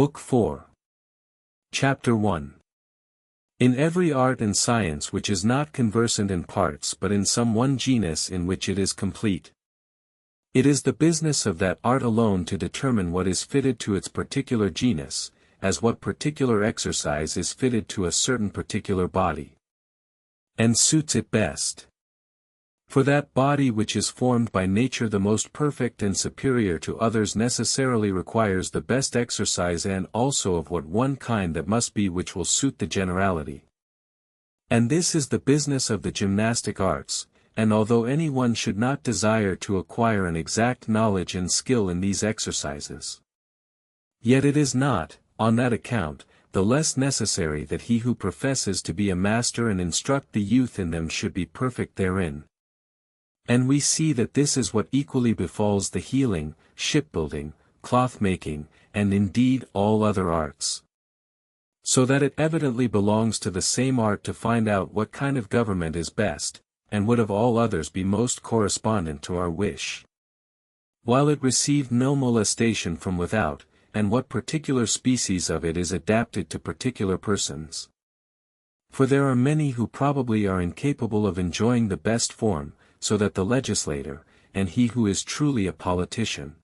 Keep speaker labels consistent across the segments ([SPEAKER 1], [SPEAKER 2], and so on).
[SPEAKER 1] Book 4. Chapter 1. In every art and science which is not conversant in parts but in some one genus in which it is complete, it is the business of that art alone to determine what is fitted to its particular genus, as what particular exercise is fitted to a certain particular body, and suits it best. For that body which is formed by nature the most perfect and superior to others necessarily requires the best exercise and also of what one kind that must be which will suit the generality. And this is the business of the gymnastic arts, and although any one should not desire to acquire an exact knowledge and skill in these exercises, yet it is not, on that account, the less necessary that he who professes to be a master and instruct the youth in them should be perfect therein. And we see that this is what equally befalls the healing, shipbuilding, cloth-making, and indeed all other arts. So that it evidently belongs to the same art to find out what kind of government is best, and would of all others be most correspondent to our wish, while it received no molestation from without, and what particular species of it is adapted to particular persons. For there are many who probably are incapable of enjoying the best form, so that the legislator, and he who is truly a politician,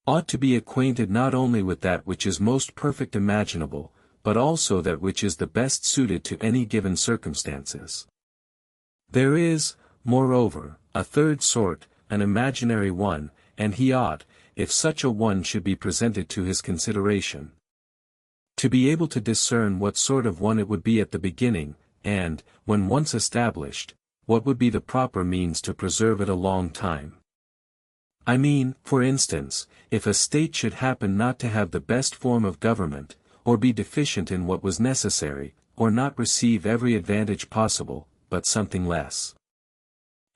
[SPEAKER 1] ought to be acquainted not only with that which is most perfect imaginable, but also that which is the best suited to any given circumstances. There is, moreover, a third sort, an imaginary one, and he ought, if such a one should be presented to his consideration, to be able to discern what sort of one it would be at the beginning, and, when once established, what would be the proper means to preserve it a long time. I mean, for instance, if a state should happen not to have the best form of government, or be deficient in what was necessary, or not receive every advantage possible, but something less.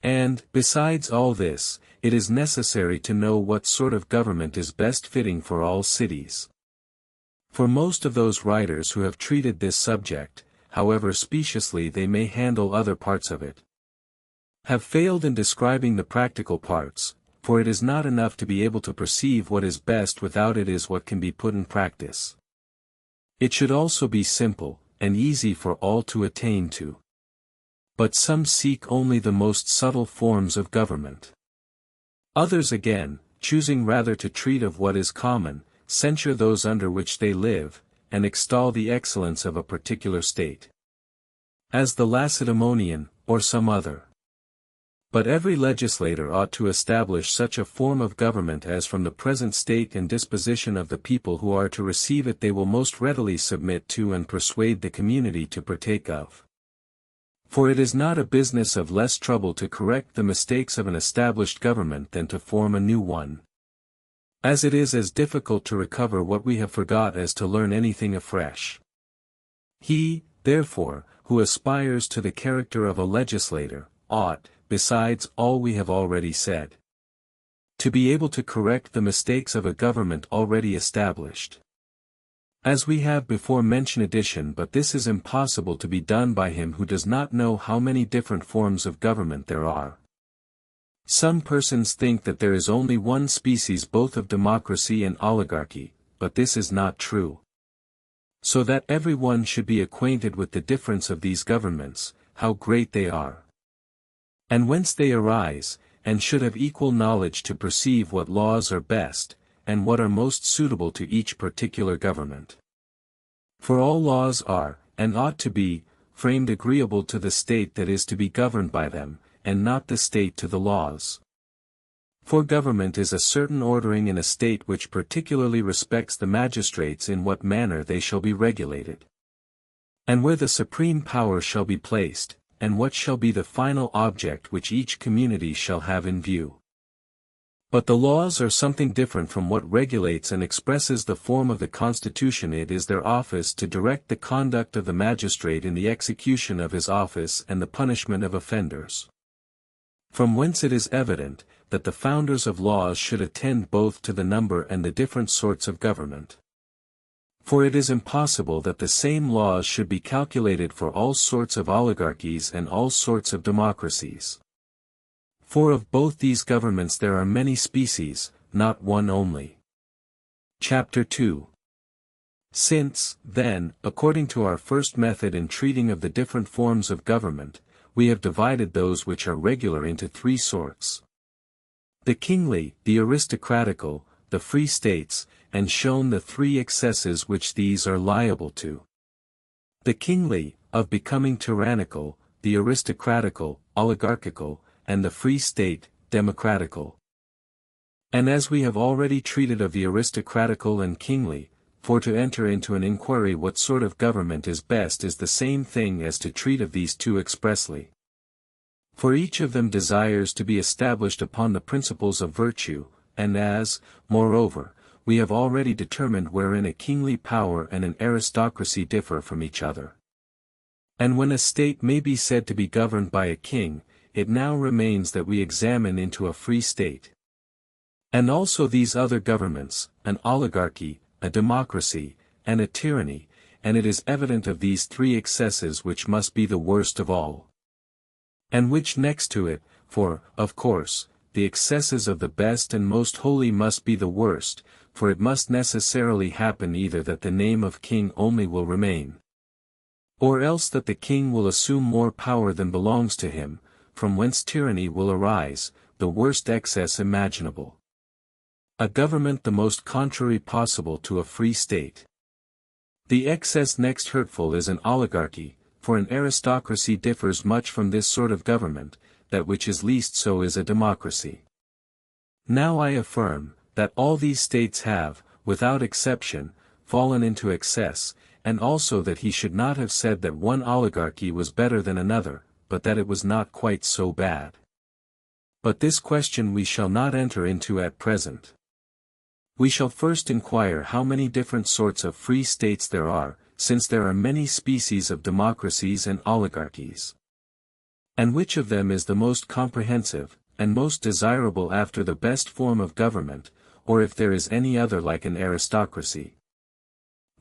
[SPEAKER 1] And, besides all this, it is necessary to know what sort of government is best fitting for all cities. For most of those writers who have treated this subject, however speciously they may handle other parts of it, have failed in describing the practical parts, for it is not enough to be able to perceive what is best without it is what can be put in practice. It should also be simple, and easy for all to attain to. But some seek only the most subtle forms of government. Others again, choosing rather to treat of what is common, censure those under which they live, and extol the excellence of a particular state, as the Lacedaemonian, or some other. But every legislator ought to establish such a form of government as from the present state and disposition of the people who are to receive it they will most readily submit to and persuade the community to partake of. For it is not a business of less trouble to correct the mistakes of an established government than to form a new one, as it is as difficult to recover what we have forgot as to learn anything afresh. He, therefore, who aspires to the character of a legislator, ought, besides all we have already said, to be able to correct the mistakes of a government already established. As we have before mentioned addition, but this is impossible to be done by him who does not know how many different forms of government there are. Some persons think that there is only one species both of democracy and oligarchy, but this is not true. So that every one should be acquainted with the difference of these governments, how great they are, and whence they arise, and should have equal knowledge to perceive what laws are best, and what are most suitable to each particular government. For all laws are, and ought to be, framed agreeable to the state that is to be governed by them, and not the state to the laws. For government is a certain ordering in a state which particularly respects the magistrates in what manner they shall be regulated, and where the supreme power shall be placed, and what shall be the final object which each community shall have in view. But the laws are something different from what regulates and expresses the form of the constitution. It is their office to direct the conduct of the magistrate in the execution of his office and the punishment of offenders. From whence it is evident, that the founders of laws should attend both to the number and the different sorts of government. For it is impossible that the same laws should be calculated for all sorts of oligarchies and all sorts of democracies. For of both these governments there are many species, not one only. Chapter 2. Since, then, according to our first method in treating of the different forms of government, we have divided those which are regular into three sorts: the kingly, the aristocratical, the free states, and shown the three excesses which these are liable to. The kingly, of becoming tyrannical, the aristocratical, oligarchical, and the free state, democratical. And as we have already treated of the aristocratical and kingly, for to enter into an inquiry what sort of government is best is the same thing as to treat of these two expressly. For each of them desires to be established upon the principles of virtue, and as, moreover, we have already determined wherein a kingly power and an aristocracy differ from each other. And when a state may be said to be governed by a king, it now remains that we examine into a free state. And also these other governments, an oligarchy, a democracy, and a tyranny, and it is evident of these three excesses which must be the worst of all. And which next to it, for, of course, the excesses of the best and most holy must be the worst, for it must necessarily happen either that the name of king only will remain, or else that the king will assume more power than belongs to him, from whence tyranny will arise, the worst excess imaginable. A government the most contrary possible to a free state. The excess next hurtful is an oligarchy, for an aristocracy differs much from this sort of government, that which is least so is a democracy. Now I affirm, that all these states have, without exception, fallen into excess, and also that he should not have said that one oligarchy was better than another, but that it was not quite so bad. But this question we shall not enter into at present. We shall first inquire how many different sorts of free states there are, since there are many species of democracies and oligarchies. And which of them is the most comprehensive, and most desirable after the best form of government, or if there is any other like an aristocracy,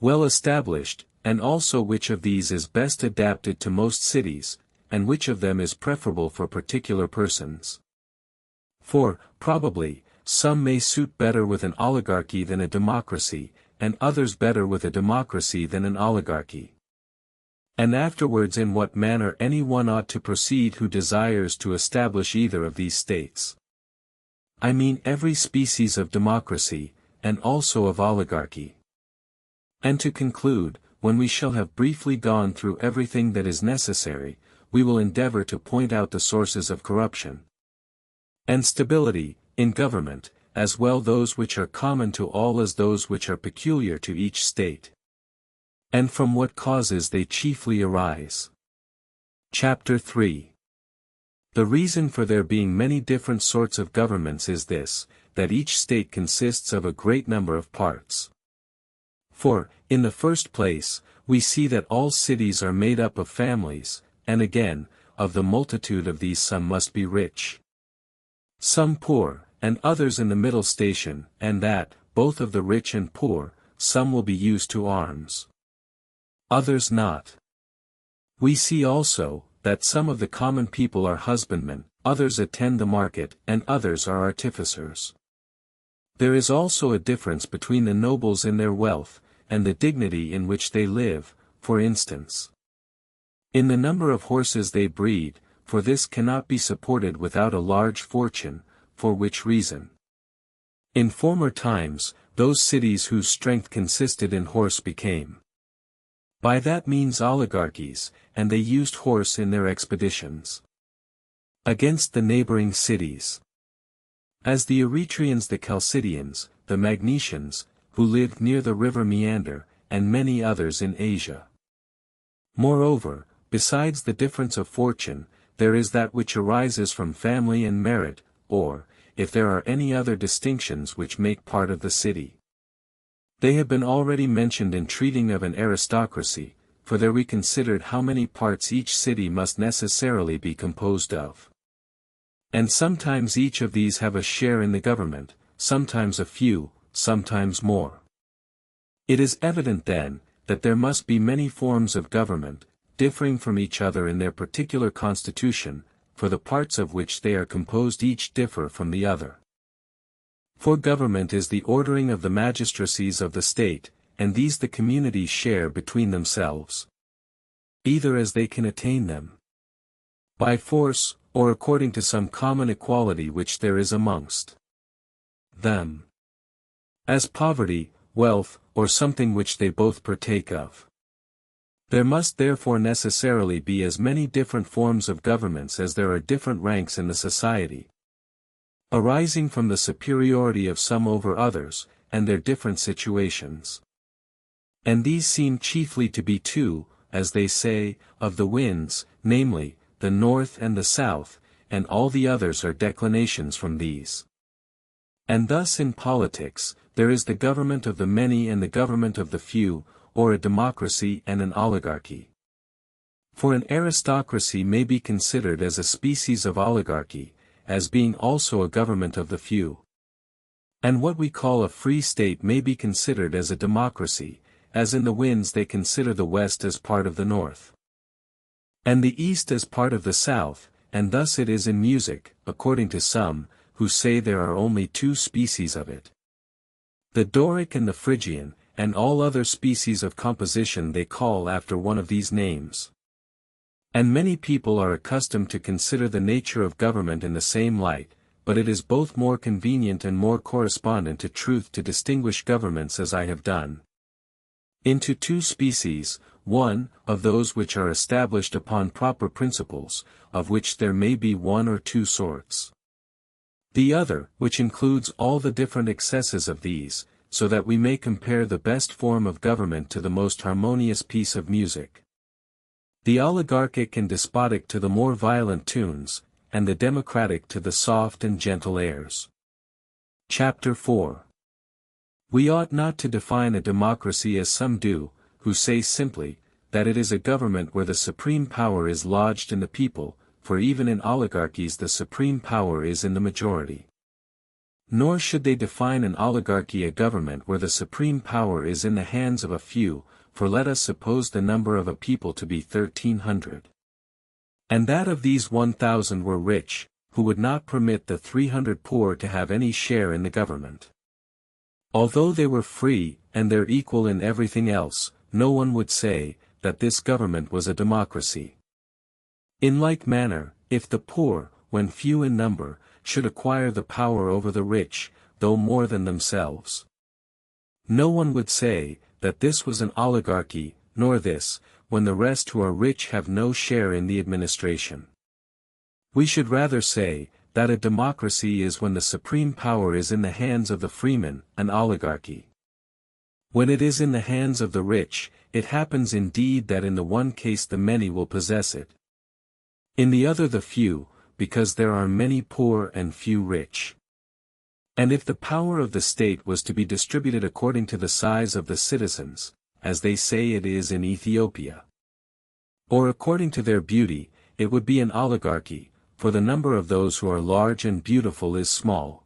[SPEAKER 1] well established, and also which of these is best adapted to most cities, and which of them is preferable for particular persons. For, probably, some may suit better with an oligarchy than a democracy, and others better with a democracy than an oligarchy. And afterwards in what manner any one ought to proceed who desires to establish either of these states. I mean every species of democracy, and also of oligarchy. And to conclude, when we shall have briefly gone through everything that is necessary, we will endeavor to point out the sources of corruption and stability, in government, as well those which are common to all as those which are peculiar to each state, and from what causes they chiefly arise. Chapter 3. The reason for there being many different sorts of governments is this, that each state consists of a great number of parts. For, in the first place, we see that all cities are made up of families, and again, of the multitude of these some must be rich, some poor, and others in the middle station, and that, both of the rich and poor, some will be used to arms, others not. We see also, that some of the common people are husbandmen, others attend the market, and others are artificers. There is also a difference between the nobles in their wealth, and the dignity in which they live, for instance, in the number of horses they breed, for this cannot be supported without a large fortune, for which reason, in former times, those cities whose strength consisted in horse became by that means oligarchies, and they used horse in their expeditions against the neighboring cities. As the Eretrians, the Chalcidians, the Magnesians, who lived near the river Meander, and many others in Asia. Moreover, besides the difference of fortune, there is that which arises from family and merit, or, if there are any other distinctions which make part of the city. They have been already mentioned in treating of an aristocracy, for there we considered how many parts each city must necessarily be composed of. And sometimes each of these have a share in the government, sometimes a few, sometimes more. It is evident then, that there must be many forms of government, differing from each other in their particular constitution, for the parts of which they are composed each differ from the other. For government is the ordering of the magistracies of the state, and these the communities share between themselves, either as they can attain them, by force, or according to some common equality which there is amongst them, as poverty, wealth, or something which they both partake of. There must therefore necessarily be as many different forms of governments as there are different ranks in the society, arising from the superiority of some over others, and their different situations. And these seem chiefly to be two, as they say, of the winds, namely, the north and the south, and all the others are declinations from these. And thus in politics, there is the government of the many and the government of the few, or a democracy and an oligarchy. For an aristocracy may be considered as a species of oligarchy, as being also a government of the few. And what we call a free state may be considered as a democracy, as in the winds they consider the west as part of the north, and the east as part of the south, and thus it is in music, according to some, who say there are only two species of it, the Doric and the Phrygian, and all other species of composition they call after one of these names. And many people are accustomed to consider the nature of government in the same light, but it is both more convenient and more correspondent to truth to distinguish governments as I have done, into two species, one, of those which are established upon proper principles, of which there may be one or two sorts. The other, which includes all the different excesses of these, so that we may compare the best form of government to the most harmonious piece of music. The oligarchic and despotic to the more violent tunes, and the democratic to the soft and gentle airs. Chapter 4. We ought not to define a democracy as some do, who say simply, that it is a government where the supreme power is lodged in the people, for even in oligarchies the supreme power is in the majority. Nor should they define an oligarchy a government where the supreme power is in the hands of a few, for let us suppose the number of a people to be 1,300. And that of these 1,000 were rich, who would not permit the 300 poor to have any share in the government. Although they were free, and their equal in everything else, no one would say, that this government was a democracy. In like manner, if the poor, when few in number, should acquire the power over the rich, though more than themselves, no one would say, that this was an oligarchy, nor this, when the rest who are rich have no share in the administration. We should rather say, that a democracy is when the supreme power is in the hands of the freemen, an oligarchy. When it is in the hands of the rich, it happens indeed that in the one case the many will possess it, in the other the few, because there are many poor and few rich. And if the power of the state was to be distributed according to the size of the citizens, as they say it is in Ethiopia, or according to their beauty, it would be an oligarchy, for the number of those who are large and beautiful is small.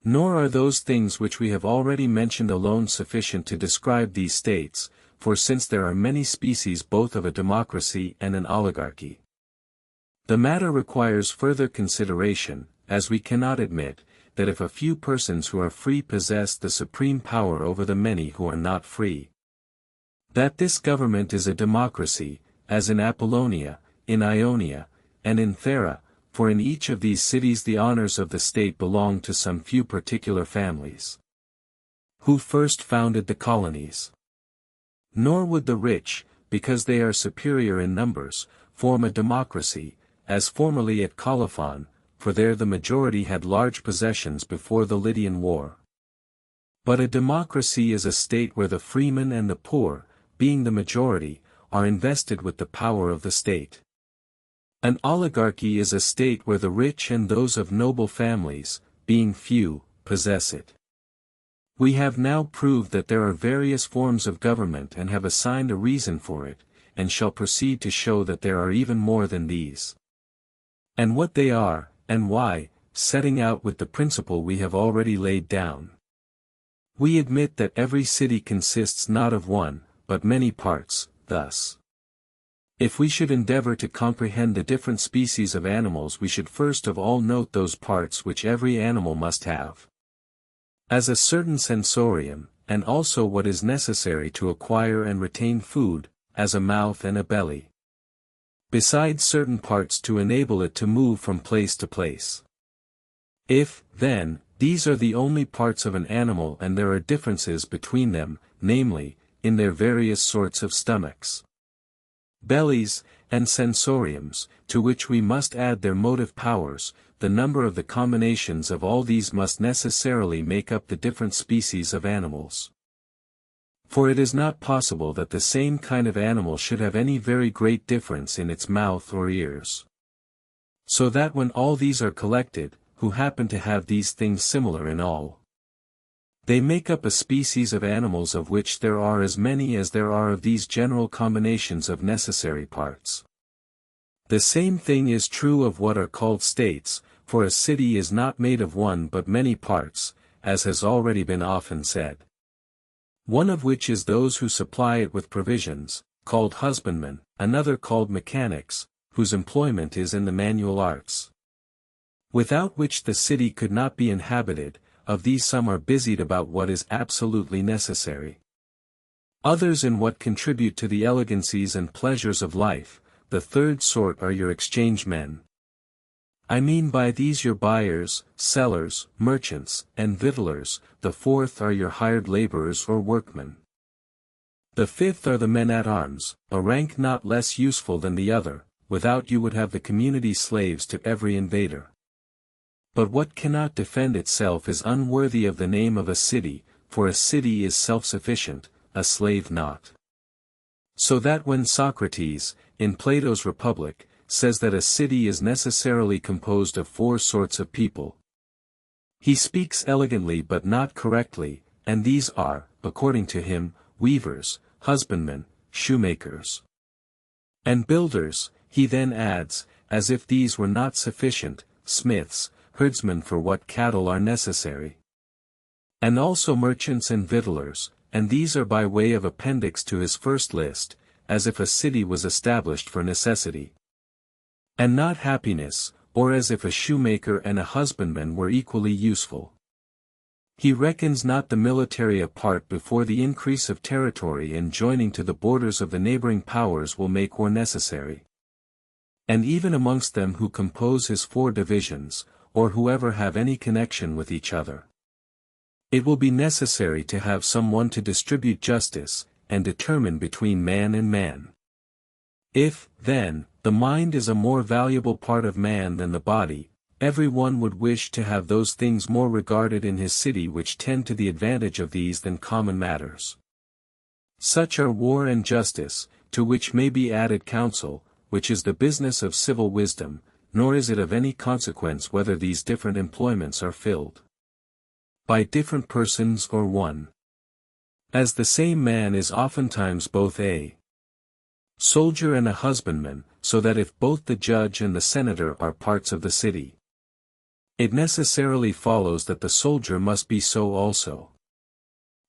[SPEAKER 1] Nor are those things which we have already mentioned alone sufficient to describe these states, for since there are many species both of a democracy and an oligarchy, the matter requires further consideration, as we cannot admit, that if a few persons who are free possess the supreme power over the many who are not free, that this government is a democracy, as in Apollonia, in Ionia, and in Thera, for in each of these cities the honors of the state belong to some few particular families, who first founded the colonies. Nor would the rich, because they are superior in numbers, form a democracy, as formerly at Colophon, for there the majority had large possessions before the Lydian War. But a democracy is a state where the freemen and the poor, being the majority, are invested with the power of the state. An oligarchy is a state where the rich and those of noble families, being few, possess it. We have now proved that there are various forms of government and have assigned a reason for it, and shall proceed to show that there are even more than these, and what they are, and why, setting out with the principle we have already laid down. We admit that every city consists not of one, but many parts, thus. If we should endeavor to comprehend the different species of animals we should first of all note those parts which every animal must have, as a certain sensorium, and also what is necessary to acquire and retain food, as a mouth and a belly. Besides certain parts to enable it to move from place to place. If, then, these are the only parts of an animal and there are differences between them, namely, in their various sorts of stomachs, bellies, and sensoriums, to which we must add their motive powers, the number of the combinations of all these must necessarily make up the different species of animals. For it is not possible that the same kind of animal should have any very great difference in its mouth or ears. So that when all these are collected, who happen to have these things similar in all, they make up a species of animals of which there are as many as there are of these general combinations of necessary parts. The same thing is true of what are called states, for a city is not made of one but many parts, as has already been often said. One of which is those who supply it with provisions, called husbandmen, another called mechanics, whose employment is in the manual arts, without which the city could not be inhabited. Of these some are busied about what is absolutely necessary. Others in what contribute to the elegancies and pleasures of life. The third sort are your exchange men. I mean by these your buyers, sellers, merchants, and victuallers. The fourth are your hired laborers or workmen. The fifth are the men at arms, a rank not less useful than the other. Without you would have the community slaves to every invader. But what cannot defend itself is unworthy of the name of a city, for a city is self-sufficient, a slave not. So that when Socrates, in Plato's Republic, says that a city is necessarily composed of 4 sorts of people, he speaks elegantly but not correctly, and these are, according to him, weavers, husbandmen, shoemakers, and builders. He then adds, as if these were not sufficient, smiths, herdsmen for what cattle are necessary, and also merchants and victuallers, and these are by way of appendix to his first list, as if a city was established for necessity, and not happiness, or as if a shoemaker and a husbandman were equally useful. He reckons not the military apart before the increase of territory and joining to the borders of the neighboring powers will make war necessary. And even amongst them who compose his 4 divisions, or whoever have any connection with each other, it will be necessary to have some one to distribute justice, and determine between man and man. If, then, the mind is a more valuable part of man than the body, every one would wish to have those things more regarded in his city which tend to the advantage of these than common matters. Such are war and justice, to which may be added counsel, which is the business of civil wisdom, nor is it of any consequence whether these different employments are filled by different persons or one. As the same man is oftentimes both a soldier and a husbandman, so that if both the judge and the senator are parts of the city, it necessarily follows that the soldier must be so also.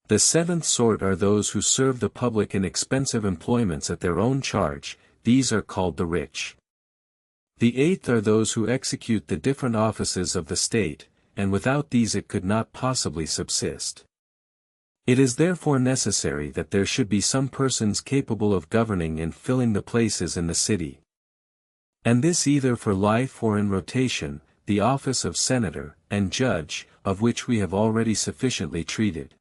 [SPEAKER 1] The 7th sort are those who serve the public in expensive employments at their own charge. These are called the rich. The 8th are those who execute the different offices of the state, and without these it could not possibly subsist. It is therefore necessary that there should be some persons capable of governing and filling the places in the city. And this either for life or in rotation, the office of senator, and judge, of which we have already sufficiently treated,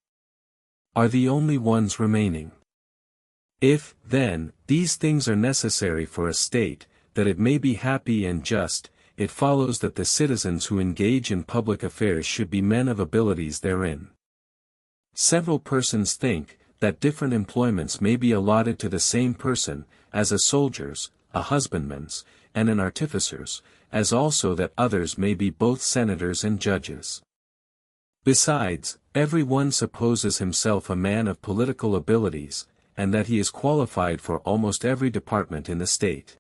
[SPEAKER 1] are the only ones remaining. If, then, these things are necessary for a state, that it may be happy and just, it follows that the citizens who engage in public affairs should be men of abilities therein. Several persons think, that different employments may be allotted to the same person, as a soldier's, a husbandman's, and an artificer's, as also that others may be both senators and judges. Besides, every one supposes himself a man of political abilities, and that he is qualified for almost every department in the state.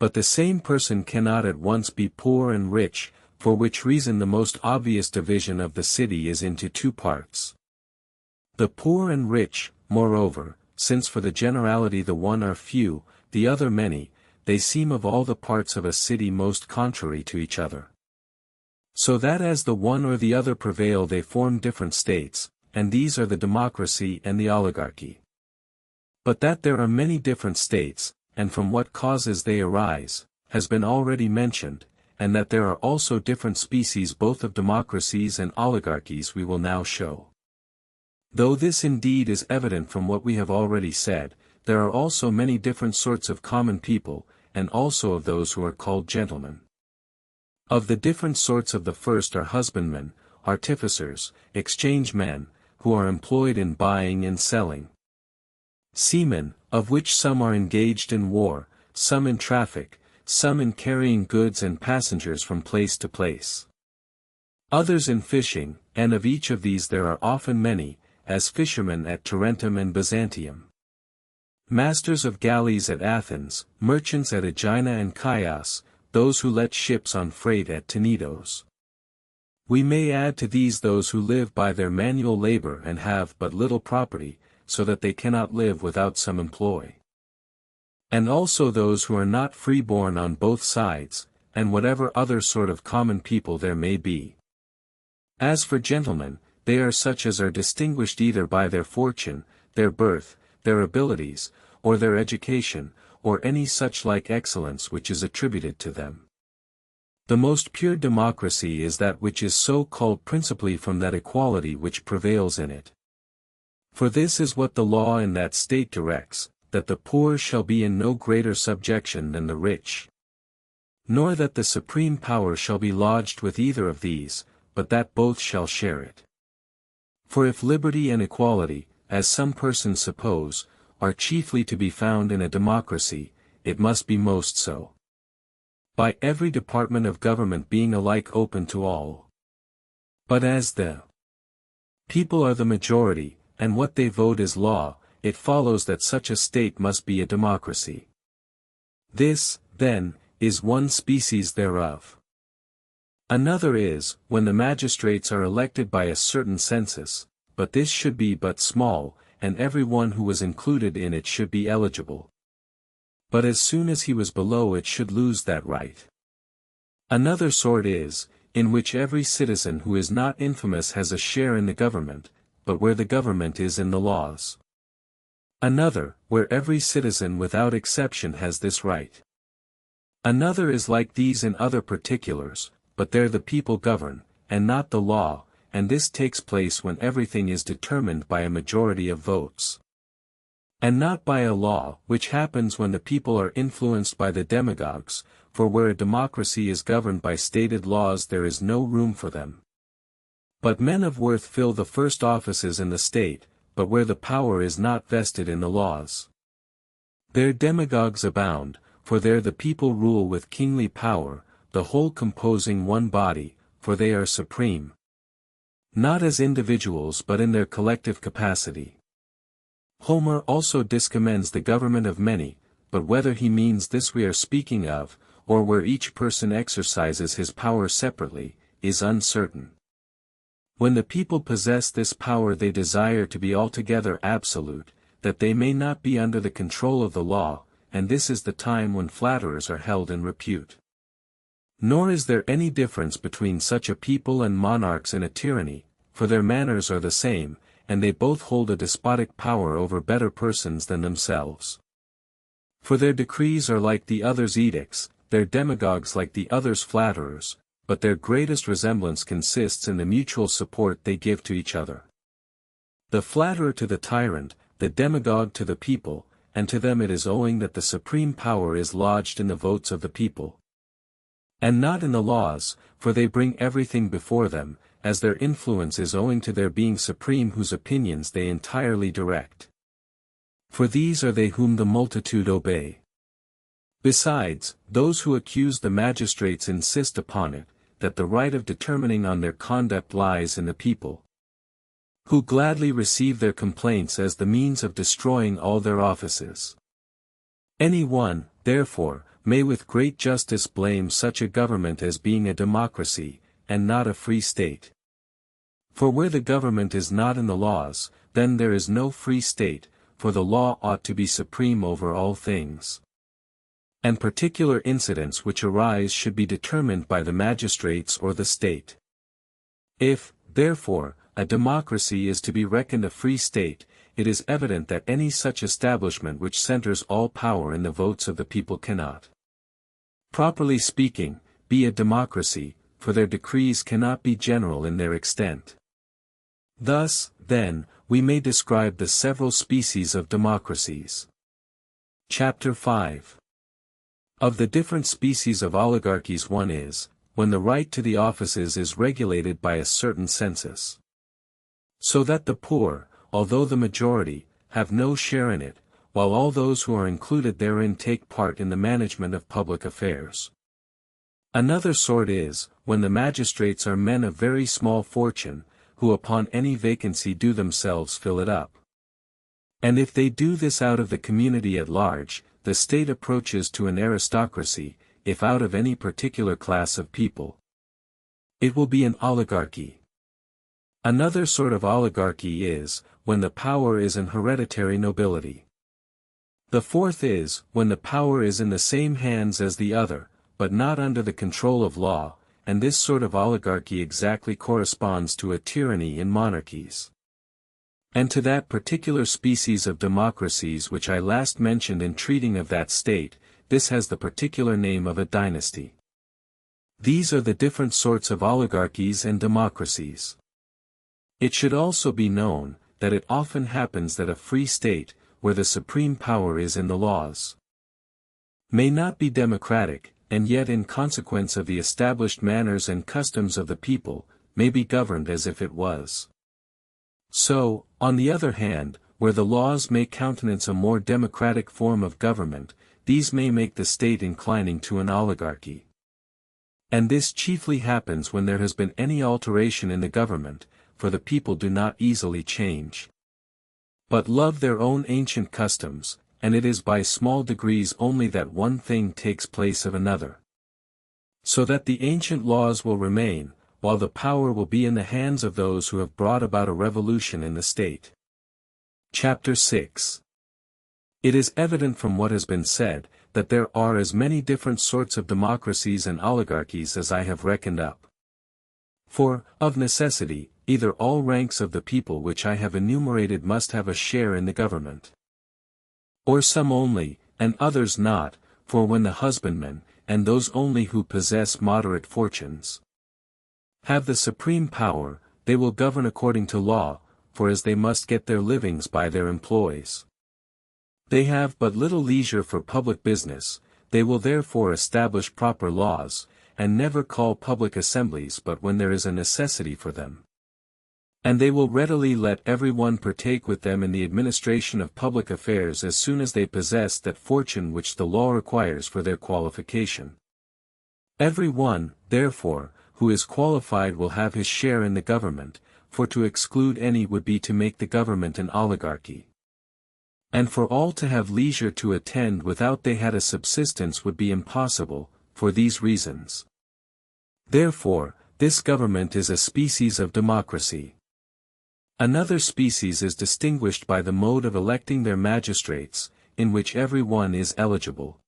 [SPEAKER 1] But the same person cannot at once be poor and rich, for which reason the most obvious division of the city is into 2 parts. The poor and rich, moreover, since for the generality the one are few, the other many, they seem of all the parts of a city most contrary to each other. So that as the one or the other prevail they form different states, and these are the democracy and the oligarchy. But that there are many different states, and from what causes they arise, has been already mentioned, and that there are also different species both of democracies and oligarchies we will now show. Though this indeed is evident from what we have already said, there are also many different sorts of common people, and also of those who are called gentlemen. Of the different sorts of the first are husbandmen, artificers, exchange men, who are employed in buying and selling. Seamen, of which some are engaged in war, some in traffic, some in carrying goods and passengers from place to place. Others in fishing, and of each of these there are often many, as fishermen at Tarentum and Byzantium. Masters of galleys at Athens, merchants at Aegina and Chios, those who let ships on freight at Tenedos. We may add to these those who live by their manual labor and have but little property, so that they cannot live without some employ. And also those who are not freeborn on both sides, and whatever other sort of common people there may be. As for gentlemen, they are such as are distinguished either by their fortune, their birth, their abilities, or their education, or any such like excellence which is attributed to them. The most pure democracy is that which is so called principally from that equality which prevails in it. For this is what the law in that state directs, that the poor shall be in no greater subjection than the rich. Nor that the supreme power shall be lodged with either of these, but that both shall share it. For if liberty and equality, as some persons suppose, are chiefly to be found in a democracy, it must be most so. By every department of government being alike open to all. But as the people are the majority, and what they vote is law, it follows that such a state must be a democracy. This, then, is one species thereof. Another is, when the magistrates are elected by a certain census, but this should be but small, and every one who was included in it should be eligible. But as soon as he was below it should lose that right. Another sort is, in which every citizen who is not infamous has a share in the government, but where the government is in the laws. Another, where every citizen without exception has this right. Another is like these in other particulars, but there the people govern, and not the law, and this takes place when everything is determined by a majority of votes. And not by a law, which happens when the people are influenced by the demagogues, for where a democracy is governed by stated laws there is no room for them. But men of worth fill the first offices in the state, but where the power is not vested in the laws. There demagogues abound, for there the people rule with kingly power, the whole composing one body, for they are supreme. Not as individuals but in their collective capacity. Homer also discommends the government of many, but whether he means this we are speaking of, or where each person exercises his power separately, is uncertain. When the people possess this power they desire to be altogether absolute, that they may not be under the control of the law, and this is the time when flatterers are held in repute. Nor is there any difference between such a people and monarchs in a tyranny, for their manners are the same, and they both hold a despotic power over better persons than themselves. For their decrees are like the others' edicts, their demagogues like the others' flatterers, but their greatest resemblance consists in the mutual support they give to each other. The flatterer to the tyrant, the demagogue to the people, and to them it is owing that the supreme power is lodged in the votes of the people. And not in the laws, for they bring everything before them, as their influence is owing to their being supreme whose opinions they entirely direct. For these are they whom the multitude obey. Besides, those who accuse the magistrates insist upon it, that the right of determining on their conduct lies in the people, who gladly receive their complaints as the means of destroying all their offices. Any one, therefore, may with great justice blame such a government as being a democracy, and not a free state. For where the government is not in the laws, then there is no free state, for the law ought to be supreme over all things. And particular incidents which arise should be determined by the magistrates or the state. If, therefore, a democracy is to be reckoned a free state, it is evident that any such establishment which centers all power in the votes of the people cannot, properly speaking, be a democracy, for their decrees cannot be general in their extent. Thus, then, we may describe the several species of democracies. Chapter 5. Of the different species of oligarchies, one is, when the right to the offices is regulated by a certain census, so that the poor, although the majority, have no share in it, while all those who are included therein take part in the management of public affairs. Another sort is, when the magistrates are men of very small fortune, who upon any vacancy do themselves fill it up. And if they do this out of the community at large, the state approaches to an aristocracy; if out of any particular class of people, it will be an oligarchy. Another sort of oligarchy is, when the power is an hereditary nobility. The fourth is, when the power is in the same hands as the other, but not under the control of law, and this sort of oligarchy exactly corresponds to a tyranny in monarchies, and to that particular species of democracies which I last mentioned in treating of that state. This has the particular name of a dynasty. These are the different sorts of oligarchies and democracies. It should also be known, that it often happens that a free state, where the supreme power is in the laws, may not be democratic, and yet in consequence of the established manners and customs of the people, may be governed as if it was. So, on the other hand, where the laws may countenance a more democratic form of government, these may make the state inclining to an oligarchy. And this chiefly happens when there has been any alteration in the government, for the people do not easily change, but love their own ancient customs, and it is by small degrees only that one thing takes place of another, so that the ancient laws will remain, while the power will be in the hands of those who have brought about a revolution in the state. Chapter 6. It is evident from what has been said, that there are as many different sorts of democracies and oligarchies as I have reckoned up. For, of necessity, either all ranks of the people which I have enumerated must have a share in the government, or some only, and others not, for when the husbandmen, and those only who possess moderate fortunes, have the supreme power, they will govern according to law, for as they must get their livings by their employs, they have but little leisure for public business. They will therefore establish proper laws, and never call public assemblies but when there is a necessity for them. And they will readily let every one partake with them in the administration of public affairs as soon as they possess that fortune which the law requires for their qualification. Every one, therefore, who is qualified will have his share in the government, for to exclude any would be to make the government an oligarchy. And for all to have leisure to attend without they had a subsistence would be impossible, for these reasons. Therefore, this government is a species of democracy. Another species is distinguished by the mode of electing their magistrates, in which every one is eligible,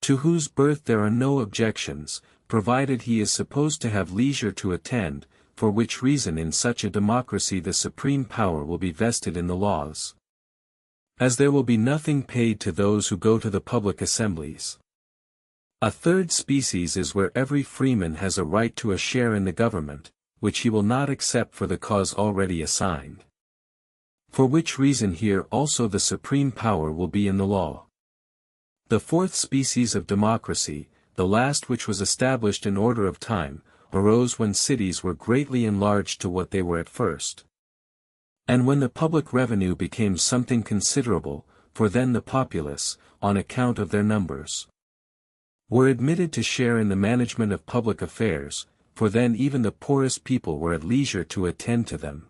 [SPEAKER 1] to whose birth there are no objections, provided he is supposed to have leisure to attend, for which reason in such a democracy the supreme power will be vested in the laws, as there will be nothing paid to those who go to the public assemblies. A third species is where every freeman has a right to a share in the government, which he will not accept for the cause already assigned, for which reason here also the supreme power will be in the law. The fourth species of democracy, the last which was established in order of time, arose when cities were greatly enlarged to what they were at first, and when the public revenue became something considerable, for then the populace, on account of their numbers, were admitted to share in the management of public affairs, for then even the poorest people were at leisure to attend to them,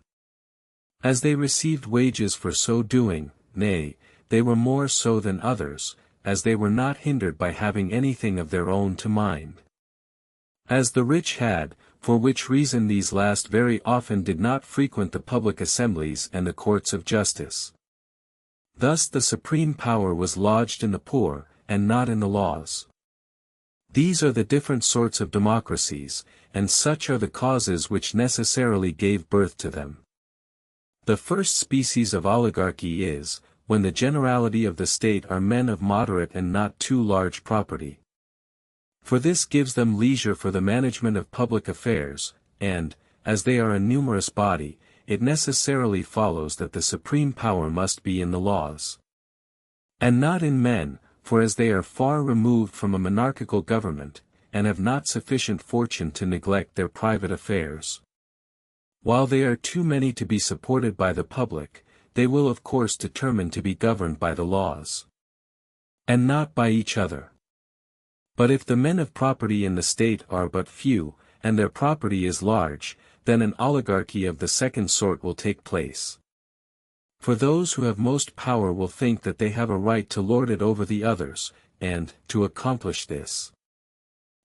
[SPEAKER 1] as they received wages for so doing. Nay, they were more so than others, as they were not hindered by having anything of their own to mind, as the rich had, for which reason these last very often did not frequent the public assemblies and the courts of justice. Thus the supreme power was lodged in the poor, and not in the laws. These are the different sorts of democracies, and such are the causes which necessarily gave birth to them. The first species of oligarchy is, when the generality of the state are men of moderate and not too large property. For this gives them leisure for the management of public affairs, and, as they are a numerous body, it necessarily follows that the supreme power must be in the laws, and not in men, for as they are far removed from a monarchical government, and have not sufficient fortune to neglect their private affairs. While they are too many to be supported by the public, they will of course determine to be governed by the laws, and not by each other. But if the men of property in the state are but few, and their property is large, then an oligarchy of the second sort will take place. For those who have most power will think that they have a right to lord it over the others, and, to accomplish this,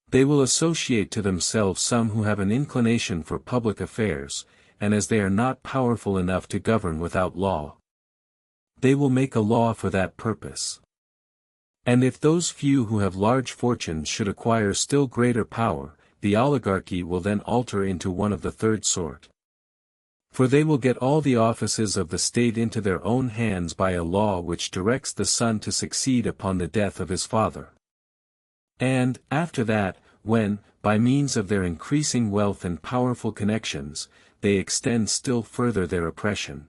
[SPEAKER 1] they will associate to themselves some who have an inclination for public affairs, and as they are not powerful enough to govern without law, they will make a law for that purpose. And if those few who have large fortunes should acquire still greater power, the oligarchy will then alter into one of the third sort. For they will get all the offices of the state into their own hands by a law which directs the son to succeed upon the death of his father. And, after that, when, by means of their increasing wealth and powerful connections, they extend still further their oppression,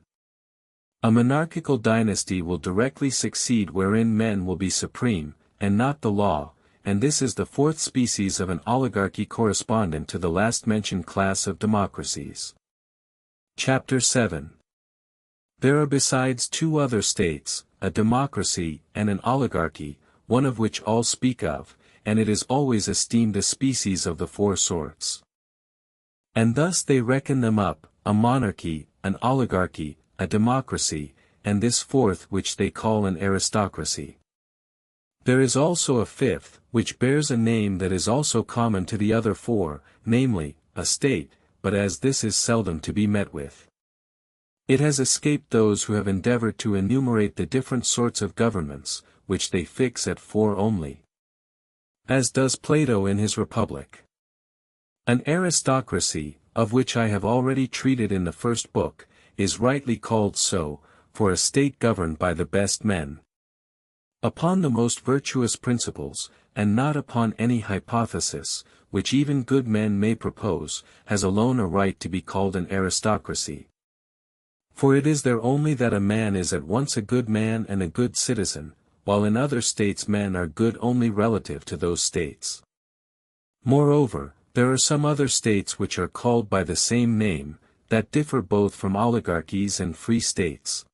[SPEAKER 1] a monarchical dynasty will directly succeed wherein men will be supreme, and not the law, and this is the fourth species of an oligarchy correspondent to the last mentioned class of democracies. Chapter 7. There are besides two other states, a democracy and an oligarchy, one of which all speak of, and it is always esteemed a species of the four sorts. And thus they reckon them up, a monarchy, an oligarchy, a democracy, and this fourth which they call an aristocracy. There is also a fifth, which bears a name that is also common to the other four, namely, a state, but as this is seldom to be met with, it has escaped those who have endeavored to enumerate the different sorts of governments, which they fix at four only, as does Plato in his Republic. An aristocracy, of which I have already treated in the first book, is rightly called so, for a state governed by the best men, upon the most virtuous principles, and not upon any hypothesis, which even good men may propose, has alone a right to be called an aristocracy. For it is there only that a man is at once a good man and a good citizen, while in other states men are good only relative to those states. Moreover, there are some other states which are called by the same name, that differ both from oligarchies and free states,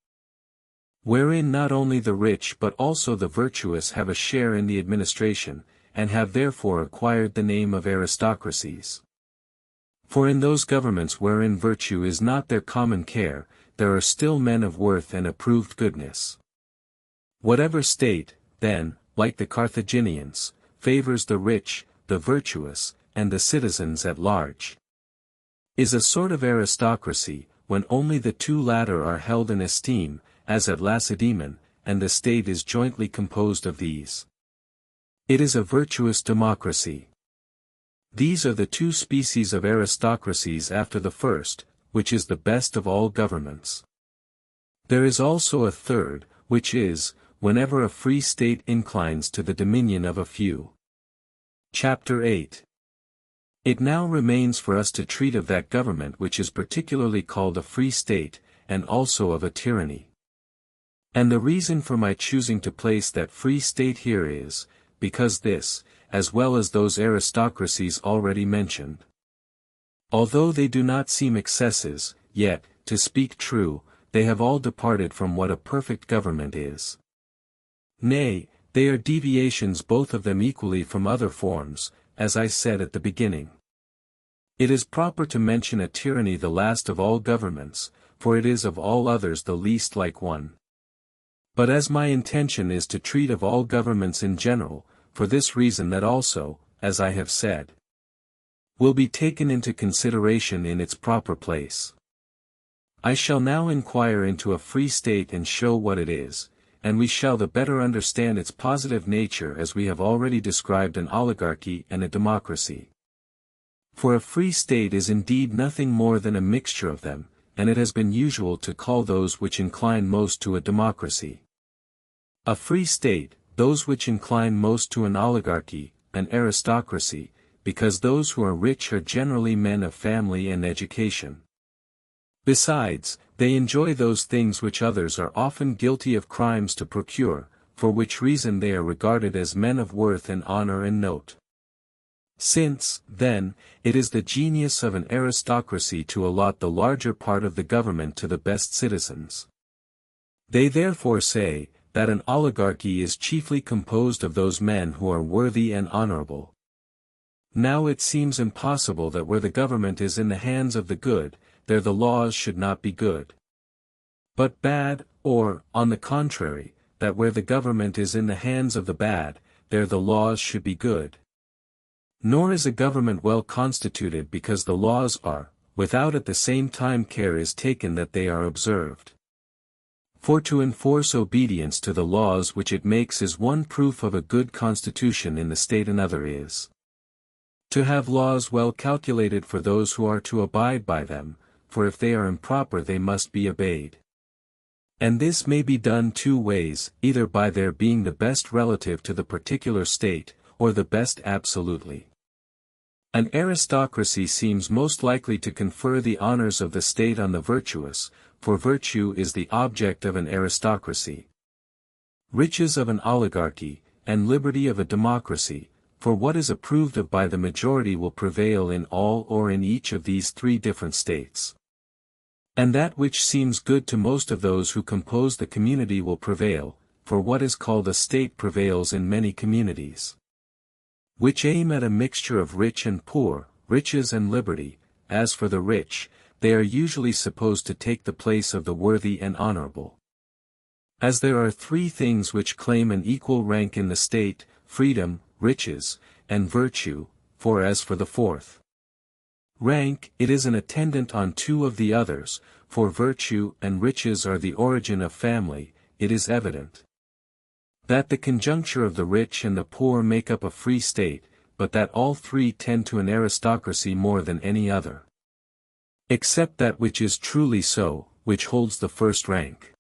[SPEAKER 1] wherein not only the rich but also the virtuous have a share in the administration, and have therefore acquired the name of aristocracies. For in those governments wherein virtue is not their common care, there are still men of worth and approved goodness. Whatever state, then, like the Carthaginians, favors the rich, the virtuous, and the citizens at large, is a sort of aristocracy, when only the two latter are held in esteem, as at Lacedaemon, and the state is jointly composed of these. It is a virtuous democracy. These are the two species of aristocracies after the first, which is the best of all governments. There is also a third, which is, whenever a free state inclines to the dominion of a few. Chapter 8. It now remains for us to treat of that government which is particularly called a free state, and also of a tyranny. And the reason for my choosing to place that free state here is, because this, as well as those aristocracies already mentioned, although they do not seem excesses, yet, to speak true, they have all departed from what a perfect government is. Nay, they are deviations both of them equally from other forms, as I said at the beginning. It is proper to mention a tyranny the last of all governments, for it is of all others the least like one. But as my intention is to treat of all governments in general, for this reason that also, as I have said, will be taken into consideration in its proper place, I shall now inquire into a free state and show what it is, and we shall the better understand its positive nature as we have already described an oligarchy and a democracy. For a free state is indeed nothing more than a mixture of them, and it has been usual to call those which incline most to a democracy. A free state, those which incline most to an oligarchy, an aristocracy, because those who are rich are generally men of family and education. Besides, they enjoy those things which others are often guilty of crimes to procure, for which reason they are regarded as men of worth and honor and note. Since, then, it is the genius of an aristocracy to allot the larger part of the government to the best citizens. They therefore say, that an oligarchy is chiefly composed of those men who are worthy and honorable. Now it seems impossible that where the government is in the hands of the good, there the laws should not be good. But bad, or, on the contrary, that where the government is in the hands of the bad, there the laws should be good. Nor is a government well constituted because the laws are, without at the same time care is taken that they are observed. For to enforce obedience to the laws which it makes is one proof of a good constitution in the state, another is to have laws well calculated for those who are to abide by them, for if they are improper they must be obeyed. And this may be done two ways, either by their being the best relative to the particular state, or the best absolutely. An aristocracy seems most likely to confer the honors of the state on the virtuous, for virtue is the object of an aristocracy. Riches of an oligarchy, and liberty of a democracy, for what is approved of by the majority will prevail in all or in each of these three different states. And that which seems good to most of those who compose the community will prevail, for what is called a state prevails in many communities, which aim at a mixture of rich and poor, riches and liberty. As for the rich, they are usually supposed to take the place of the worthy and honorable. As there are three things which claim an equal rank in the state, freedom, riches, and virtue, for as for the fourth rank, it is an attendant on two of the others, for virtue and riches are the origin of family, it is evident that the conjuncture of the rich and the poor make up a free state, but that all three tend to an aristocracy more than any other. Except that which is truly so, which holds the first rank.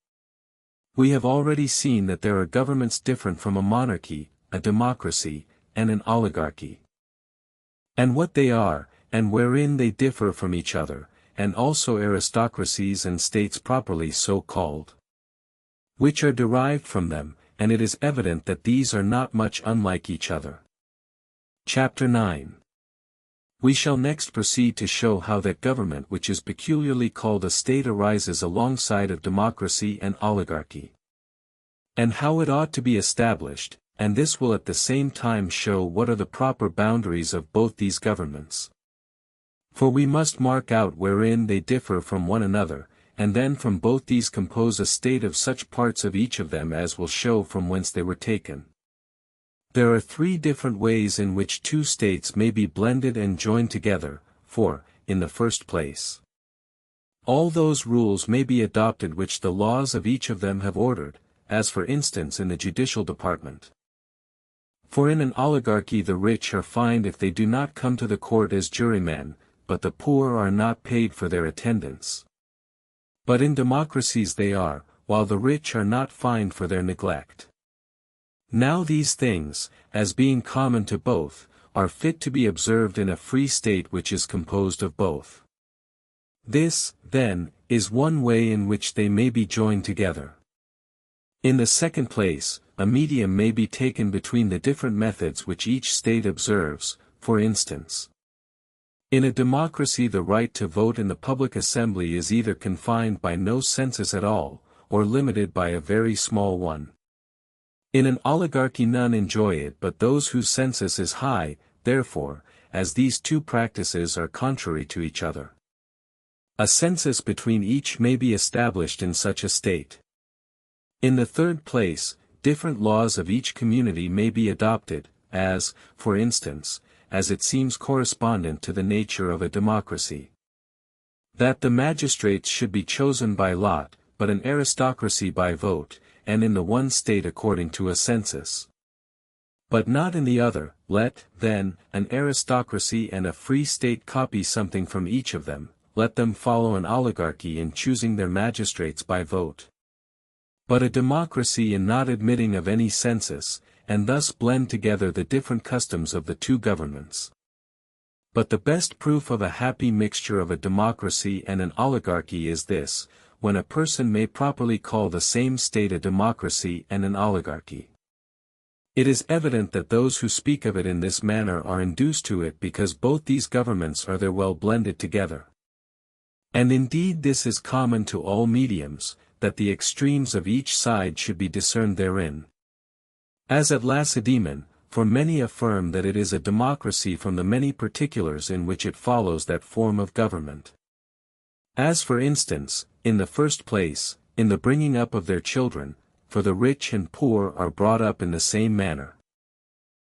[SPEAKER 1] We have already seen that there are governments different from a monarchy, a democracy, and an oligarchy. And what they are, and wherein they differ from each other, and also aristocracies and states properly so called, which are derived from them, and it is evident that these are not much unlike each other. Chapter 9. We shall next proceed to show how that government which is peculiarly called a state arises alongside of democracy and oligarchy, and how it ought to be established, and this will at the same time show what are the proper boundaries of both these governments. For we must mark out wherein they differ from one another, and then from both these compose a state of such parts of each of them as will show from whence they were taken. There are three different ways in which two states may be blended and joined together, for, in the first place, all those rules may be adopted which the laws of each of them have ordered, as for instance in the judicial department. For in an oligarchy the rich are fined if they do not come to the court as jurymen, but the poor are not paid for their attendance. But in democracies they are, while the rich are not fined for their neglect. Now these things, as being common to both, are fit to be observed in a free state which is composed of both. This, then, is one way in which they may be joined together. In the second place, a medium may be taken between the different methods which each state observes, for instance. In a democracy the right to vote in the public assembly is either confined by no census at all, or limited by a very small one. In an oligarchy none enjoy it but those whose census is high, therefore, as these two practices are contrary to each other, a census between each may be established in such a state. In the third place, different laws of each community may be adopted, as, for instance, as it seems correspondent to the nature of a democracy, that the magistrates should be chosen by lot, but an aristocracy by vote, and in the one state according to a census. But not in the other. Let, then, an aristocracy and a free state copy something from each of them, let them follow an oligarchy in choosing their magistrates by vote. But a democracy in not admitting of any census, and thus blend together the different customs of the two governments. But the best proof of a happy mixture of a democracy and an oligarchy is this, when a person may properly call the same state a democracy and an oligarchy. It is evident that those who speak of it in this manner are induced to it because both these governments are there well blended together. And indeed this is common to all mediums, that the extremes of each side should be discerned therein. As at Lacedaemon, for many affirm that it is a democracy from the many particulars in which it follows that form of government. As for instance, in the first place, in the bringing up of their children, for the rich and poor are brought up in the same manner.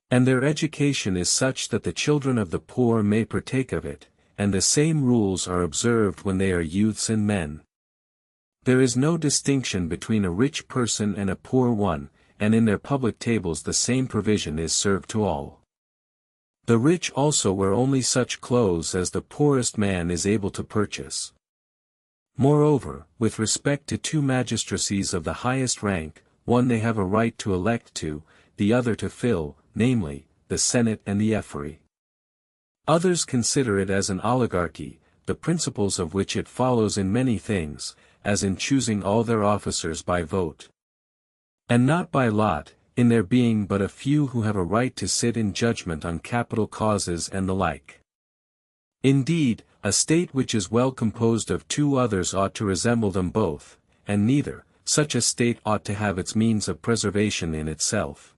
[SPEAKER 1] And their education is such that the children of the poor may partake of it, and the same rules are observed when they are youths and men. There is no distinction between a rich person and a poor one, and in their public tables the same provision is served to all. The rich also wear only such clothes as the poorest man is able to purchase. Moreover, with respect to two magistracies of the highest rank, one they have a right to elect to, the other to fill, namely, the Senate and the Ephori. Others consider it as an oligarchy, the principles of which it follows in many things, as in choosing all their officers by vote. And not by lot, in there being but a few who have a right to sit in judgment on capital causes and the like. Indeed, a state which is well composed of two others ought to resemble them both, and neither, such a state ought to have its means of preservation in itself.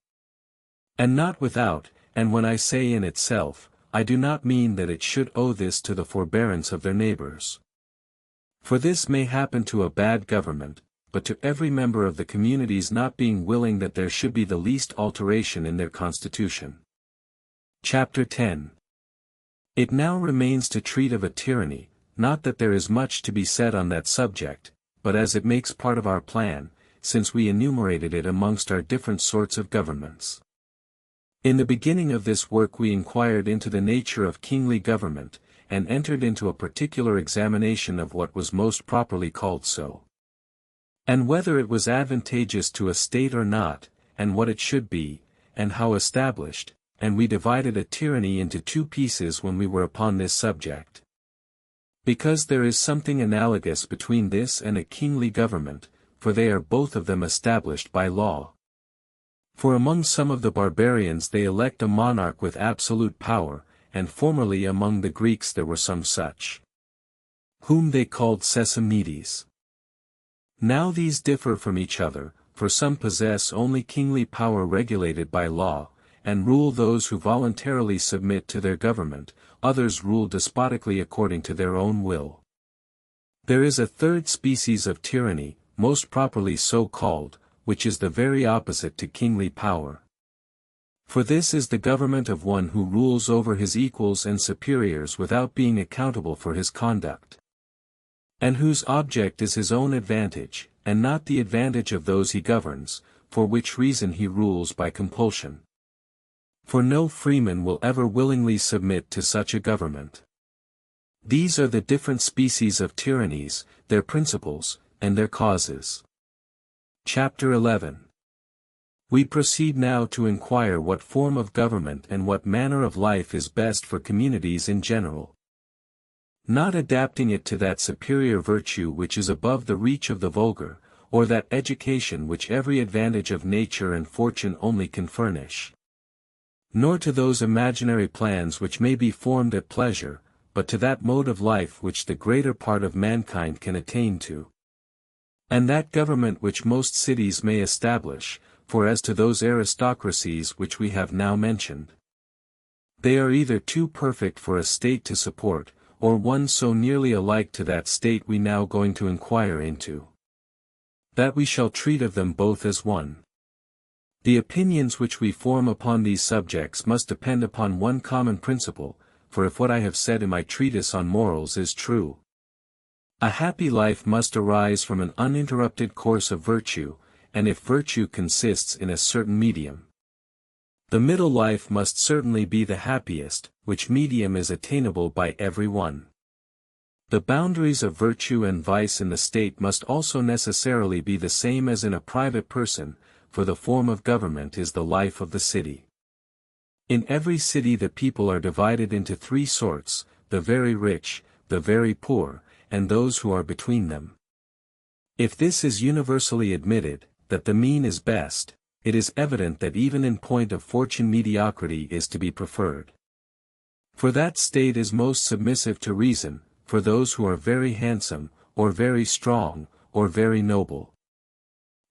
[SPEAKER 1] And not without, and when I say in itself, I do not mean that it should owe this to the forbearance of their neighbors. For this may happen to a bad government, but to every member of the communities not being willing that there should be the least alteration in their constitution. Chapter 10. It now remains to treat of a tyranny, not that there is much to be said on that subject, but as it makes part of our plan, since we enumerated it amongst our different sorts of governments. In the beginning of this work we inquired into the nature of kingly government, and entered into a particular examination of what was most properly called so. And whether it was advantageous to a state or not, and what it should be, and how established, and we divided a tyranny into two pieces when we were upon this subject. Because there is something analogous between this and a kingly government, for they are both of them established by law. For among some of the barbarians they elect a monarch with absolute power, and formerly among the Greeks there were some such, whom they called Sesamides. Now these differ from each other, for some possess only kingly power regulated by law, and rule those who voluntarily submit to their government, others rule despotically according to their own will. There is a third species of tyranny, most properly so called, which is the very opposite to kingly power. For this is the government of one who rules over his equals and superiors without being accountable for his conduct, and whose object is his own advantage, and not the advantage of those he governs, for which reason he rules by compulsion. For no freeman will ever willingly submit to such a government. These are the different species of tyrannies, their principles, and their causes. Chapter 11. We proceed now to inquire what form of government and what manner of life is best for communities in general. Not adapting it to that superior virtue which is above the reach of the vulgar, or that education which every advantage of nature and fortune only can furnish. Nor to those imaginary plans which may be formed at pleasure, but to that mode of life which the greater part of mankind can attain to. And that government which most cities may establish, for as to those aristocracies which we have now mentioned, they are either too perfect for a state to support, or one so nearly alike to that state we now going to inquire into, that we shall treat of them both as one. The opinions which we form upon these subjects must depend upon one common principle, for if what I have said in my treatise on morals is true, a happy life must arise from an uninterrupted course of virtue, and if virtue consists in a certain medium. The middle life must certainly be the happiest, which medium is attainable by every one. The boundaries of virtue and vice in the state must also necessarily be the same as in a private person, for the form of government is the life of the city. In every city the people are divided into three sorts, the very rich, the very poor, and those who are between them. If this is universally admitted, that the mean is best, it is evident that even in point of fortune mediocrity is to be preferred. For that state is most submissive to reason, for those who are very handsome, or very strong, or very noble,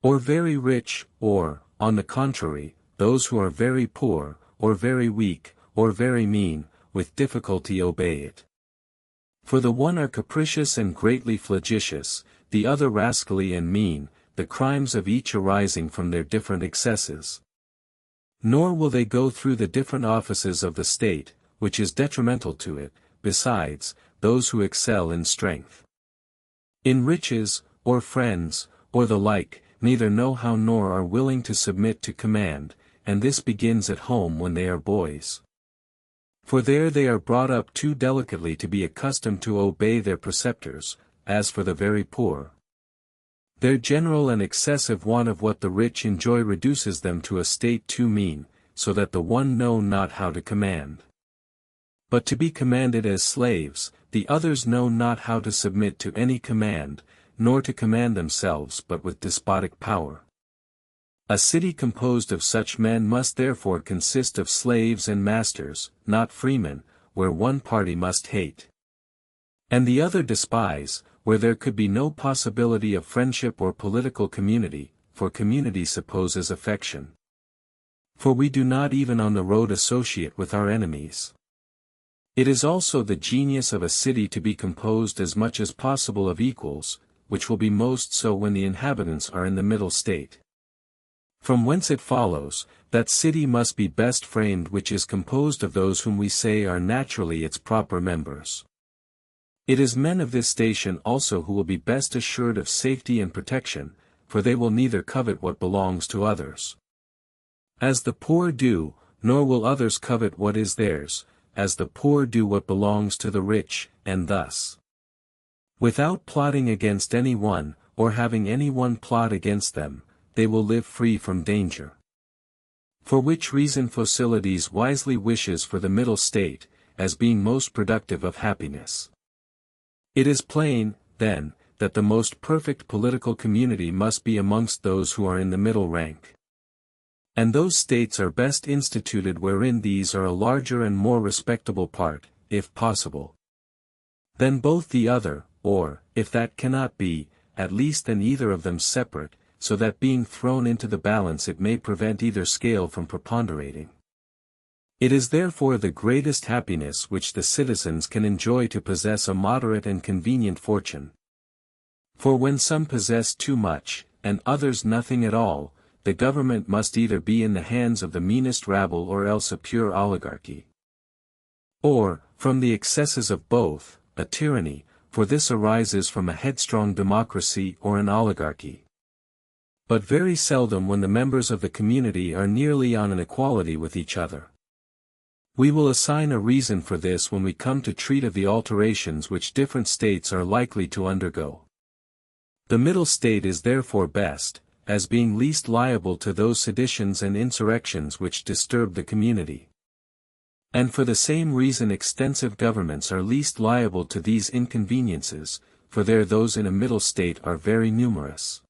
[SPEAKER 1] or very rich, or, on the contrary, those who are very poor, or very weak, or very mean, with difficulty obey it. For the one are capricious and greatly flagitious, the other rascally and mean, the crimes of each arising from their different excesses. Nor will they go through the different offices of the state, which is detrimental to it, besides, those who excel in strength, in riches, or friends, or the like, neither know how nor are willing to submit to command, and this begins at home when they are boys. For there they are brought up too delicately to be accustomed to obey their preceptors. As for the very poor, their general and excessive want of what the rich enjoy reduces them to a state too mean, so that the one know not how to command, but to be commanded as slaves, the others know not how to submit to any command, nor to command themselves but with despotic power. A city composed of such men must therefore consist of slaves and masters, not freemen, where one party must hate, and the other despise, where there could be no possibility of friendship or political community, for community supposes affection. For we do not even on the road associate with our enemies. It is also the genius of a city to be composed as much as possible of equals, which will be most so when the inhabitants are in the middle state. From whence it follows, that city must be best framed which is composed of those whom we say are naturally its proper members. It is men of this station also who will be best assured of safety and protection, for they will neither covet what belongs to others, as the poor do, nor will others covet what is theirs, as the poor do what belongs to the rich, and thus, without plotting against any one, or having any one plot against them, they will live free from danger. For which reason Phocylides wisely wishes for the middle state, as being most productive of happiness. It is plain, then, that the most perfect political community must be amongst those who are in the middle rank. And those states are best instituted wherein these are a larger and more respectable part, if possible, than both the other, or, if that cannot be, at least than either of them separate, so that being thrown into the balance it may prevent either scale from preponderating. It is therefore the greatest happiness which the citizens can enjoy to possess a moderate and convenient fortune. For when some possess too much, and others nothing at all, the government must either be in the hands of the meanest rabble or else a pure oligarchy, or, from the excesses of both, a tyranny, for this arises from a headstrong democracy or an oligarchy. But very seldom when the members of the community are nearly on an equality with each other. We will assign a reason for this when we come to treat of the alterations which different states are likely to undergo. The middle state is therefore best, as being least liable to those seditions and insurrections which disturb the community. And for the same reason extensive governments are least liable to these inconveniences, for there those in a middle state are very numerous.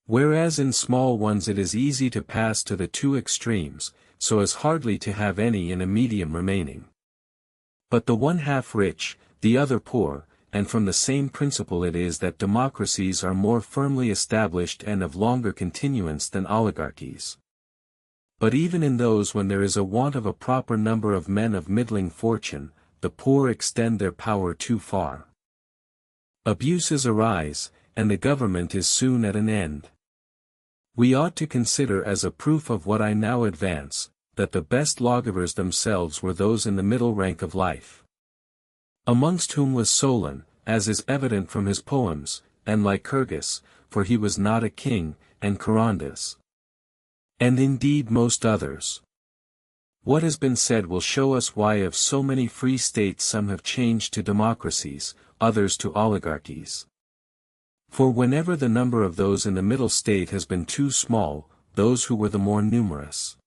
[SPEAKER 1] Whereas in small ones it is easy to pass to the two extremes, so as hardly to have any in a medium remaining. But the one half rich, the other poor, and from the same principle it is that democracies are more firmly established and of longer continuance than oligarchies. But even in those when there is a want of a proper number of men of middling fortune, the poor extend their power too far. Abuses arise, and the government is soon at an end. We ought to consider as a proof of what I now advance, that the best lawgivers themselves were those in the middle rank of life. Amongst whom was Solon, as is evident from his poems, and Lycurgus, for he was not a king, and Charondas. And indeed most others. What has been said will show us why of so many free states some have changed to democracies, others to oligarchies. For whenever the number of those in the middle state has been too small, those who were the more numerous,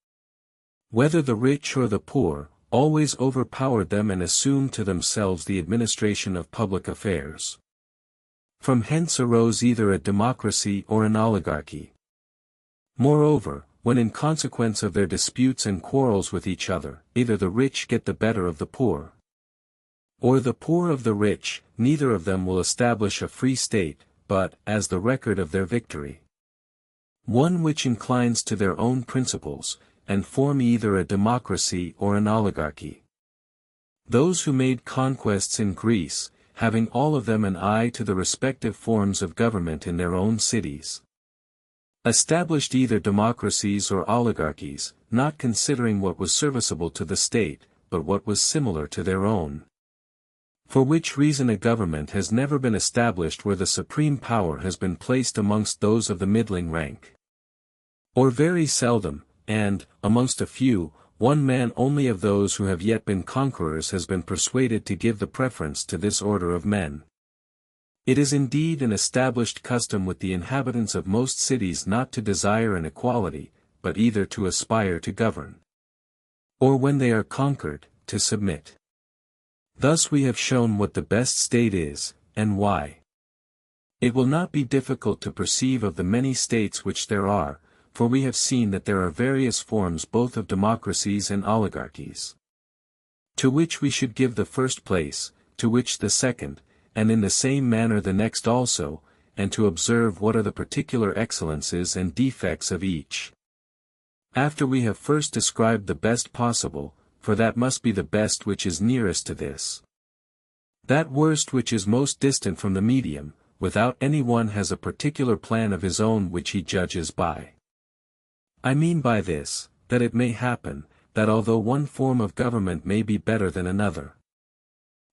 [SPEAKER 1] whether the rich or the poor, always overpowered them and assumed to themselves the administration of public affairs. From hence arose either a democracy or an oligarchy. Moreover, when in consequence of their disputes and quarrels with each other, either the rich get the better of the poor, or the poor of the rich, neither of them will establish a free state, but, as the record of their victory, one which inclines to their own principles, and form either a democracy or an oligarchy. Those who made conquests in Greece, having all of them an eye to the respective forms of government in their own cities, established either democracies or oligarchies, not considering what was serviceable to the state, but what was similar to their own. For which reason a government has never been established where the supreme power has been placed amongst those of the middling rank. Or very seldom, and, amongst a few, one man only of those who have yet been conquerors has been persuaded to give the preference to this order of men. It is indeed an established custom with the inhabitants of most cities not to desire an equality, but either to aspire to govern, or when they are conquered, to submit. Thus we have shown what the best state is, and why. It will not be difficult to perceive of the many states which there are, for we have seen that there are various forms both of democracies and oligarchies, to which we should give the first place, to which the second, and in the same manner the next also, and to observe what are the particular excellences and defects of each. After we have first described the best possible, for that must be the best which is nearest to this, that worst which is most distant from the medium, without any one has a particular plan of his own which he judges by. I mean by this, that it may happen, that although one form of government may be better than another,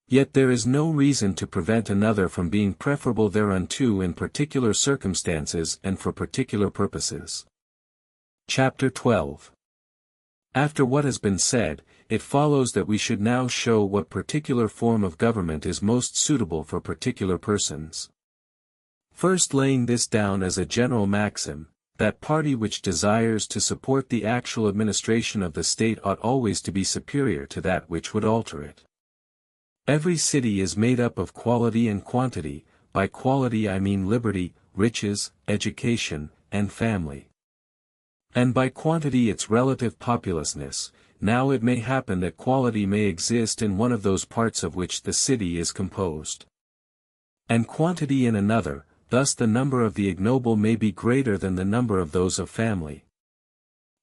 [SPEAKER 1] yet there is no reason to prevent another from being preferable thereunto in particular circumstances and for particular purposes. Chapter 12. After what has been said, it follows that we should now show what particular form of government is most suitable for particular persons. First laying this down as a general maxim, that party which desires to support the actual administration of the state ought always to be superior to that which would alter it. Every city is made up of quality and quantity. By quality I mean liberty, riches, education, and family. And by quantity its relative populousness. Now it may happen that quality may exist in one of those parts of which the city is composed, and quantity in another, thus the number of the ignoble may be greater than the number of those of family,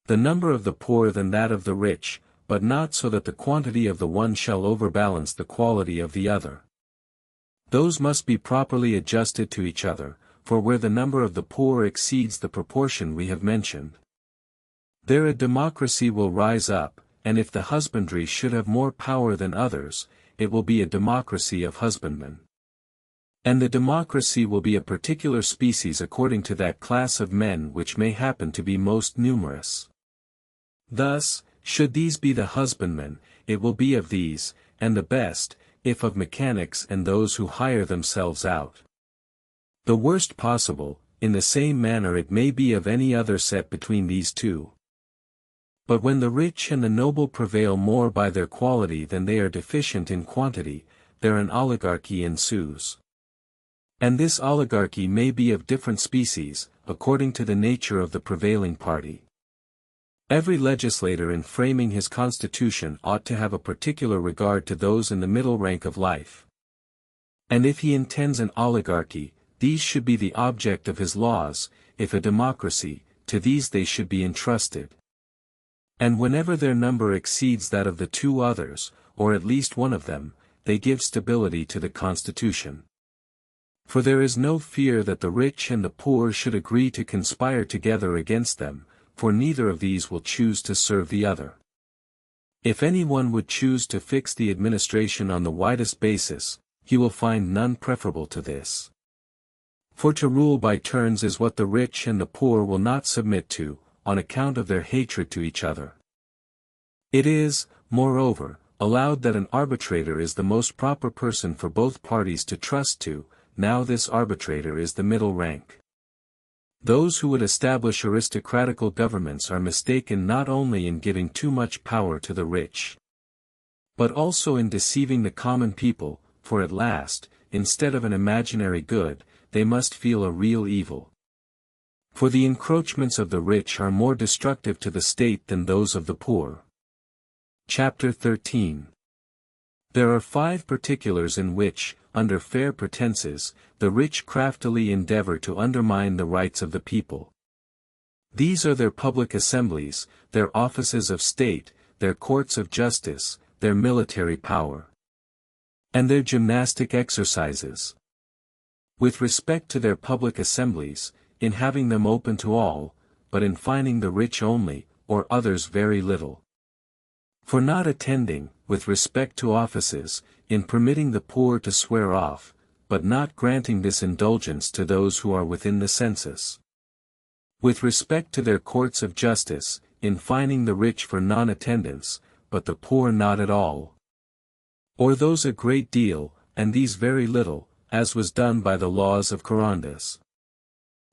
[SPEAKER 1] the number of the poor than that of the rich, but not so that the quantity of the one shall overbalance the quality of the other. Those must be properly adjusted to each other, for where the number of the poor exceeds the proportion we have mentioned, there a democracy will rise up, and if the husbandry should have more power than others, it will be a democracy of husbandmen. And the democracy will be a particular species according to that class of men which may happen to be most numerous. Thus, should these be the husbandmen, it will be of these, and the best, if of mechanics and those who hire themselves out, the worst possible. In the same manner it may be of any other set between these two. But when the rich and the noble prevail more by their quality than they are deficient in quantity, there an oligarchy ensues. And this oligarchy may be of different species, according to the nature of the prevailing party. Every legislator in framing his constitution ought to have a particular regard to those in the middle rank of life. And if he intends an oligarchy, these should be the object of his laws; if a democracy, to these they should be entrusted. And whenever their number exceeds that of the two others, or at least one of them, they give stability to the constitution. For there is no fear that the rich and the poor should agree to conspire together against them, for neither of these will choose to serve the other. If any one would choose to fix the administration on the widest basis, he will find none preferable to this. For to rule by turns is what the rich and the poor will not submit to, on account of their hatred to each other. It is, moreover, allowed that an arbitrator is the most proper person for both parties to trust to. Now this arbitrator is the middle rank. Those who would establish aristocratical governments are mistaken not only in giving too much power to the rich, but also in deceiving the common people, for at last, instead of an imaginary good, they must feel a real evil. For the encroachments of the rich are more destructive to the state than those of the poor. Chapter 13. There are 5 particulars in which, under fair pretenses, the rich craftily endeavor to undermine the rights of the people. These are their public assemblies, their offices of state, their courts of justice, their military power, and their gymnastic exercises. With respect to their public assemblies, in having them open to all, but in fining the rich only, or others very little. For not attending, with respect to offices, in permitting the poor to swear off, but not granting this indulgence to those who are within the census. With respect to their courts of justice, in fining the rich for non-attendance, but the poor not at all. Or those a great deal, and these very little, as was done by the laws of Charondas.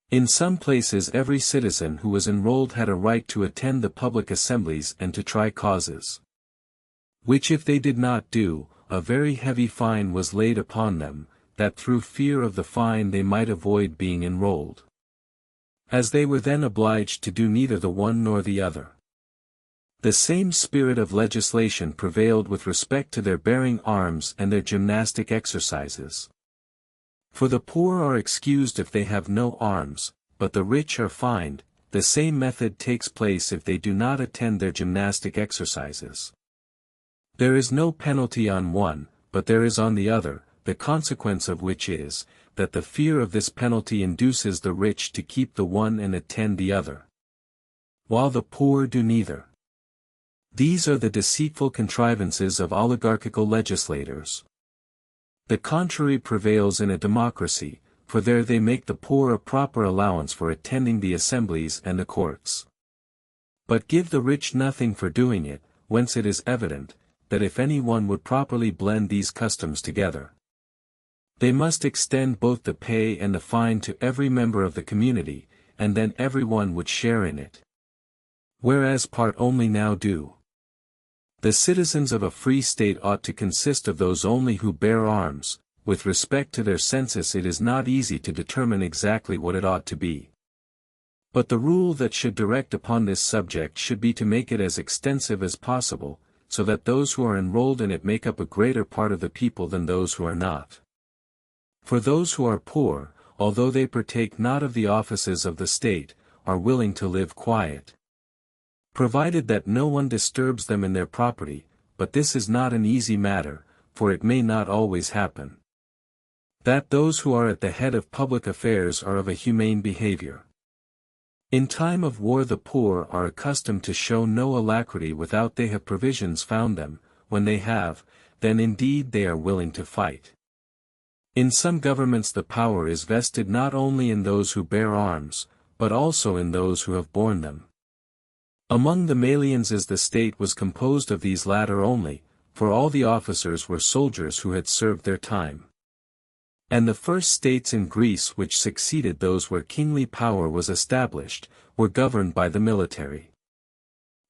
[SPEAKER 1] In some places every citizen who was enrolled had a right to attend the public assemblies and to try causes, which if they did not do, a very heavy fine was laid upon them, that through fear of the fine they might avoid being enrolled, as they were then obliged to do neither the one nor the other. The same spirit of legislation prevailed with respect to their bearing arms and their gymnastic exercises. For the poor are excused if they have no arms, but the rich are fined. The same method takes place if they do not attend their gymnastic exercises. There is no penalty on one, but there is on the other, the consequence of which is, that the fear of this penalty induces the rich to keep the one and attend the other, while the poor do neither. These are the deceitful contrivances of oligarchical legislators. The contrary prevails in a democracy, for there they make the poor a proper allowance for attending the assemblies and the courts, but give the rich nothing for doing it, whence it is evident, that if any one would properly blend these customs together, they must extend both the pay and the fine to every member of the community, and then every one would share in it. Whereas part only now do. The citizens of a free state ought to consist of those only who bear arms. With respect to their census it is not easy to determine exactly what it ought to be. But the rule that should direct upon this subject should be to make it as extensive as possible, so that those who are enrolled in it make up a greater part of the people than those who are not. For those who are poor, although they partake not of the offices of the state, are willing to live quiet, provided that no one disturbs them in their property, but this is not an easy matter, for it may not always happen that those who are at the head of public affairs are of a humane behavior. In time of war the poor are accustomed to show no alacrity without they have provisions found them. When they have, then indeed they are willing to fight. In some governments the power is vested not only in those who bear arms, but also in those who have borne them. Among the Malians the state was composed of these latter only, for all the officers were soldiers who had served their time. And the first states in Greece which succeeded those where kingly power was established, were governed by the military.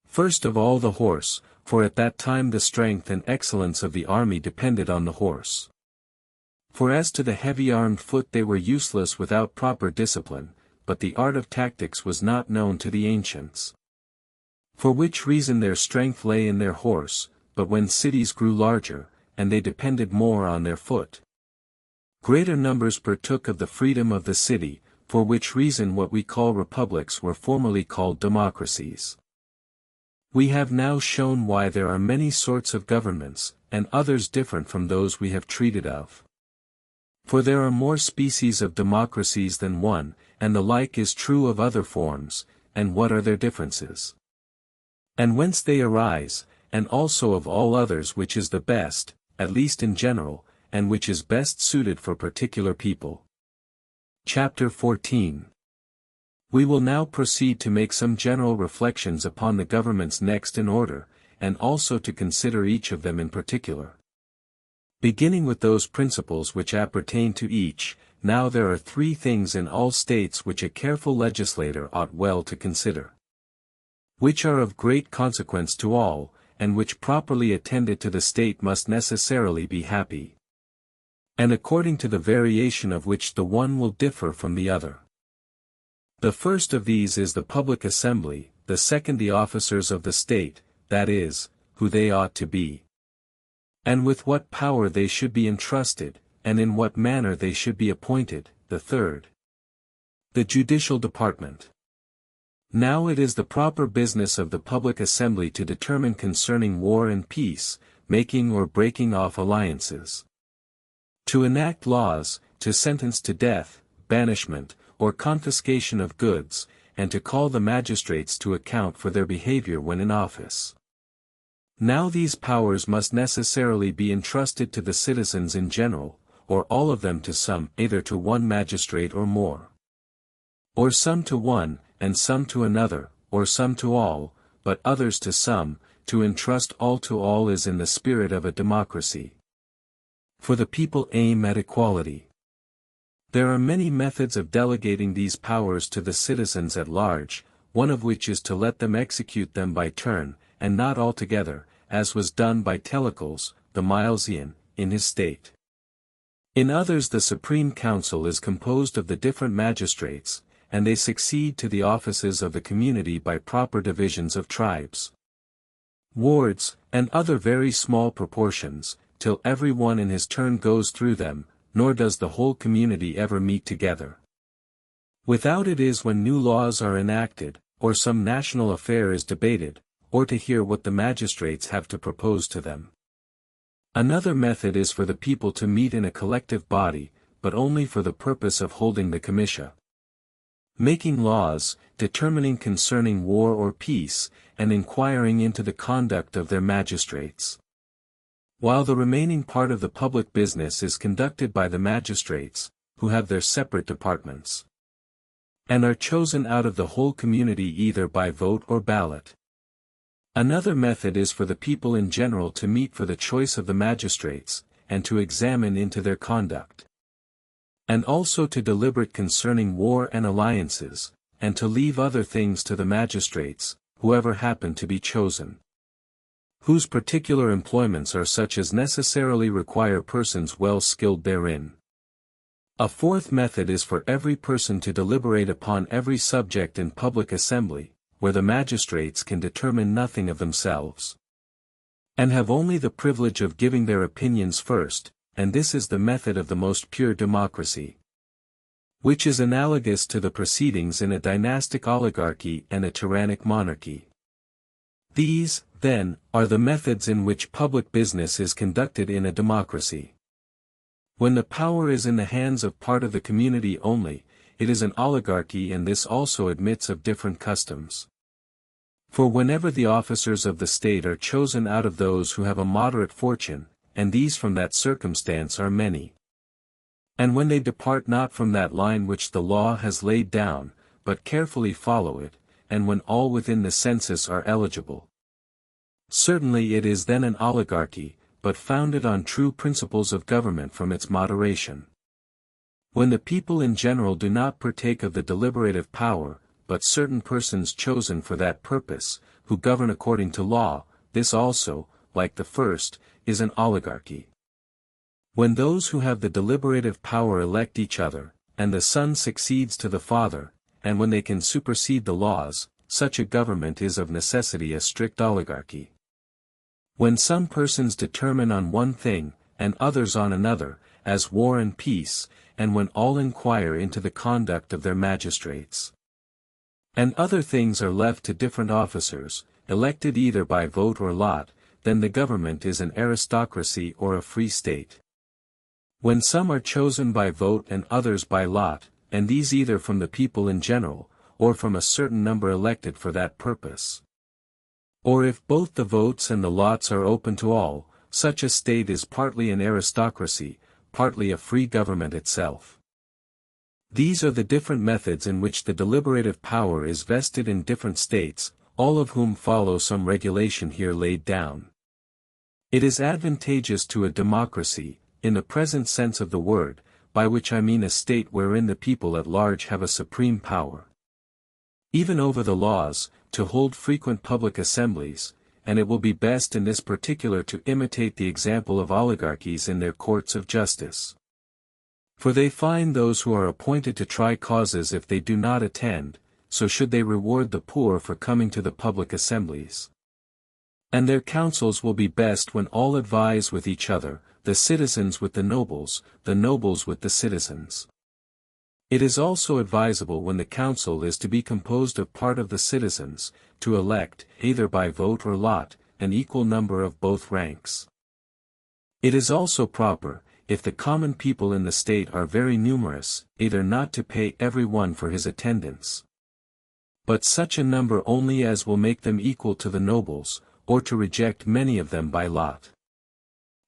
[SPEAKER 1] First of all the horse, for at that time the strength and excellence of the army depended on the horse. For as to the heavy-armed foot they were useless without proper discipline, but the art of tactics was not known to the ancients. For which reason their strength lay in their horse, but when cities grew larger, and they depended more on their foot, greater numbers partook of the freedom of the city, for which reason what we call republics were formerly called democracies. We have now shown why there are many sorts of governments, and others different from those we have treated of. For there are more species of democracies than one, and the like is true of other forms, and what are their differences? And whence they arise, and also of all others which is the best, at least in general, and which is best suited for particular people. Chapter 14. We will now proceed to make some general reflections upon the governments next in order, and also to consider each of them in particular. Beginning with those principles which appertain to each, now there are three things in all states which a careful legislator ought well to consider, which are of great consequence to all, and which properly attended to the state must necessarily be happy, and according to the variation of which the one will differ from the other. The first of these is the public assembly, the second the officers of the state, that is, who they ought to be, and with what power they should be entrusted, and in what manner they should be appointed, the third, the judicial department. Now it is the proper business of the public assembly to determine concerning war and peace, making or breaking off alliances, to enact laws, to sentence to death, banishment, or confiscation of goods, and to call the magistrates to account for their behavior when in office. Now these powers must necessarily be entrusted to the citizens in general, or all of them to some, either to one magistrate or more, or some to one, and some to another, or some to all, but others to some. To entrust all to all is in the spirit of a democracy, for the people aim at equality. There are many methods of delegating these powers to the citizens at large, one of which is to let them execute them by turn, and not altogether, as was done by Telecles, the Milesian, in his state. In others the Supreme Council is composed of the different magistrates, and they succeed to the offices of the community by proper divisions of tribes, wards, and other very small proportions, till every one in his turn goes through them, nor does the whole community ever meet together. Without it is when new laws are enacted, or some national affair is debated, or to hear what the magistrates have to propose to them. Another method is for the people to meet in a collective body, but only for the purpose of holding the comitia, making laws, determining concerning war or peace, and inquiring into the conduct of their magistrates, while the remaining part of the public business is conducted by the magistrates, who have their separate departments, and are chosen out of the whole community either by vote or ballot. Another method is for the people in general to meet for the choice of the magistrates, and to examine into their conduct, and also to deliberate concerning war and alliances, and to leave other things to the magistrates, whoever happen to be chosen, whose particular employments are such as necessarily require persons well skilled therein. A fourth method is for every person to deliberate upon every subject in public assembly, where the magistrates can determine nothing of themselves, and have only the privilege of giving their opinions first, and this is the method of the most pure democracy, which is analogous to the proceedings in a dynastic oligarchy and a tyrannic monarchy. These, then, are the methods in which public business is conducted in a democracy. When the power is in the hands of part of the community only, it is an oligarchy, and this also admits of different customs. For whenever the officers of the state are chosen out of those who have a moderate fortune, and these from that circumstance are many, and when they depart not from that line which the law has laid down, but carefully follow it, and when all within the census are eligible, certainly it is then an oligarchy, but founded on true principles of government from its moderation. When the people in general do not partake of the deliberative power, but certain persons chosen for that purpose, who govern according to law, this also, like the first, is an oligarchy. When those who have the deliberative power elect each other, and the son succeeds to the father, and when they can supersede the laws, such a government is of necessity a strict oligarchy. When some persons determine on one thing, and others on another, as war and peace, and when all inquire into the conduct of their magistrates, and other things are left to different officers, elected either by vote or lot, then the government is an aristocracy or a free state. When some are chosen by vote and others by lot, and these either from the people in general, or from a certain number elected for that purpose, or if both the votes and the lots are open to all, such a state is partly an aristocracy, partly a free government itself. These are the different methods in which the deliberative power is vested in different states, all of whom follow some regulation here laid down. It is advantageous to a democracy, in the present sense of the word, by which I mean a state wherein the people at large have a supreme power, even over the laws, to hold frequent public assemblies, and it will be best in this particular to imitate the example of oligarchies in their courts of justice. For they fine those who are appointed to try causes if they do not attend, so should they reward the poor for coming to the public assemblies. And their counsels will be best when all advise with each other, the citizens with the nobles with the citizens. It is also advisable when the council is to be composed of part of the citizens, to elect, either by vote or lot, an equal number of both ranks. It is also proper, if the common people in the state are very numerous, either not to pay every one for his attendance, but such a number only as will make them equal to the nobles, or to reject many of them by lot.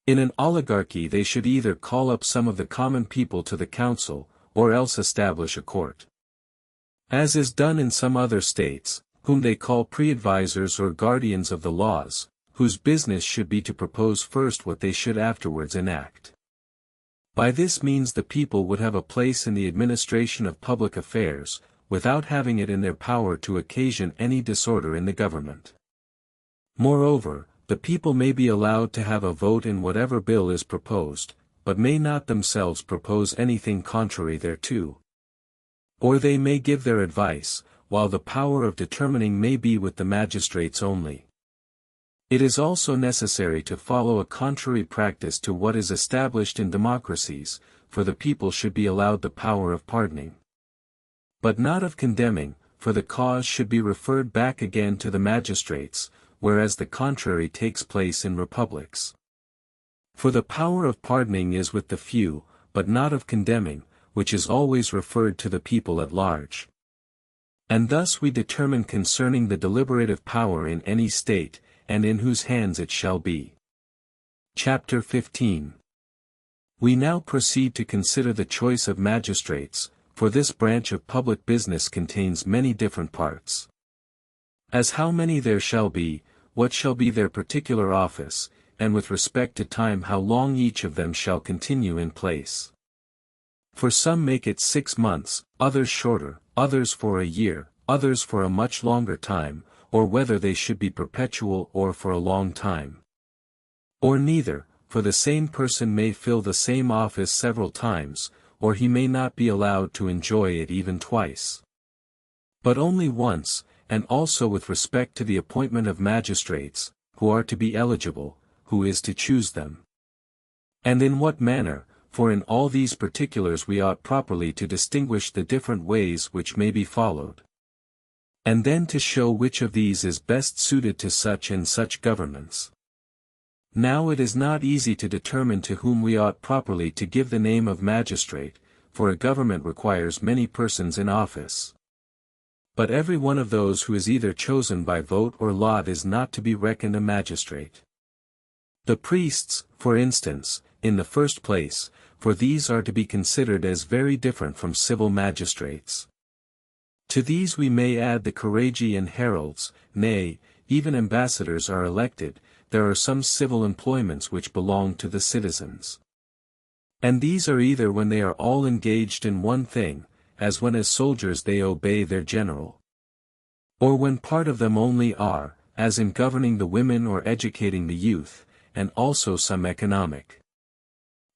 [SPEAKER 1] In an oligarchy they should either call up some of the common people to the council, or else establish a court, as is done in some other states, whom they call pre-advisors or guardians of the laws, whose business should be to propose first what they should afterwards enact. By this means the people would have a place in the administration of public affairs, without having it in their power to occasion any disorder in the government. Moreover, the people may be allowed to have a vote in whatever bill is proposed, but may not themselves propose anything contrary thereto. Or they may give their advice, while the power of determining may be with the magistrates only. It is also necessary to follow a contrary practice to what is established in democracies, for the people should be allowed the power of pardoning, but not of condemning, for the cause should be referred back again to the magistrates, whereas the contrary takes place in republics. For the power of pardoning is with the few, but not of condemning, which is always referred to the people at large. And thus we determine concerning the deliberative power in any state, and in whose hands it shall be. Chapter 15. We now proceed to consider the choice of magistrates, for this branch of public business contains many different parts. As how many there shall be, what shall be their particular office, and with respect to time how long each of them shall continue in place. For some make it 6 months, others shorter, others for a year, others for a much longer time, or whether they should be perpetual or for a long time. Or neither, for the same person may fill the same office several times, or he may not be allowed to enjoy it even twice, but only once, and also with respect to the appointment of magistrates, who are to be eligible, who is to choose them, and in what manner, for in all these particulars we ought properly to distinguish the different ways which may be followed, and then to show which of these is best suited to such and such governments. Now it is not easy to determine to whom we ought properly to give the name of magistrate, for a government requires many persons in office. But every one of those who is either chosen by vote or lot is not to be reckoned a magistrate. The priests, for instance, in the first place, for these are to be considered as very different from civil magistrates. To these we may add the chirurgi and heralds, nay, even ambassadors are elected. There are some civil employments which belong to the citizens. And these are either when they are all engaged in one thing, as when as soldiers they obey their general, or when part of them only are, as in governing the women or educating the youth, and also some economic.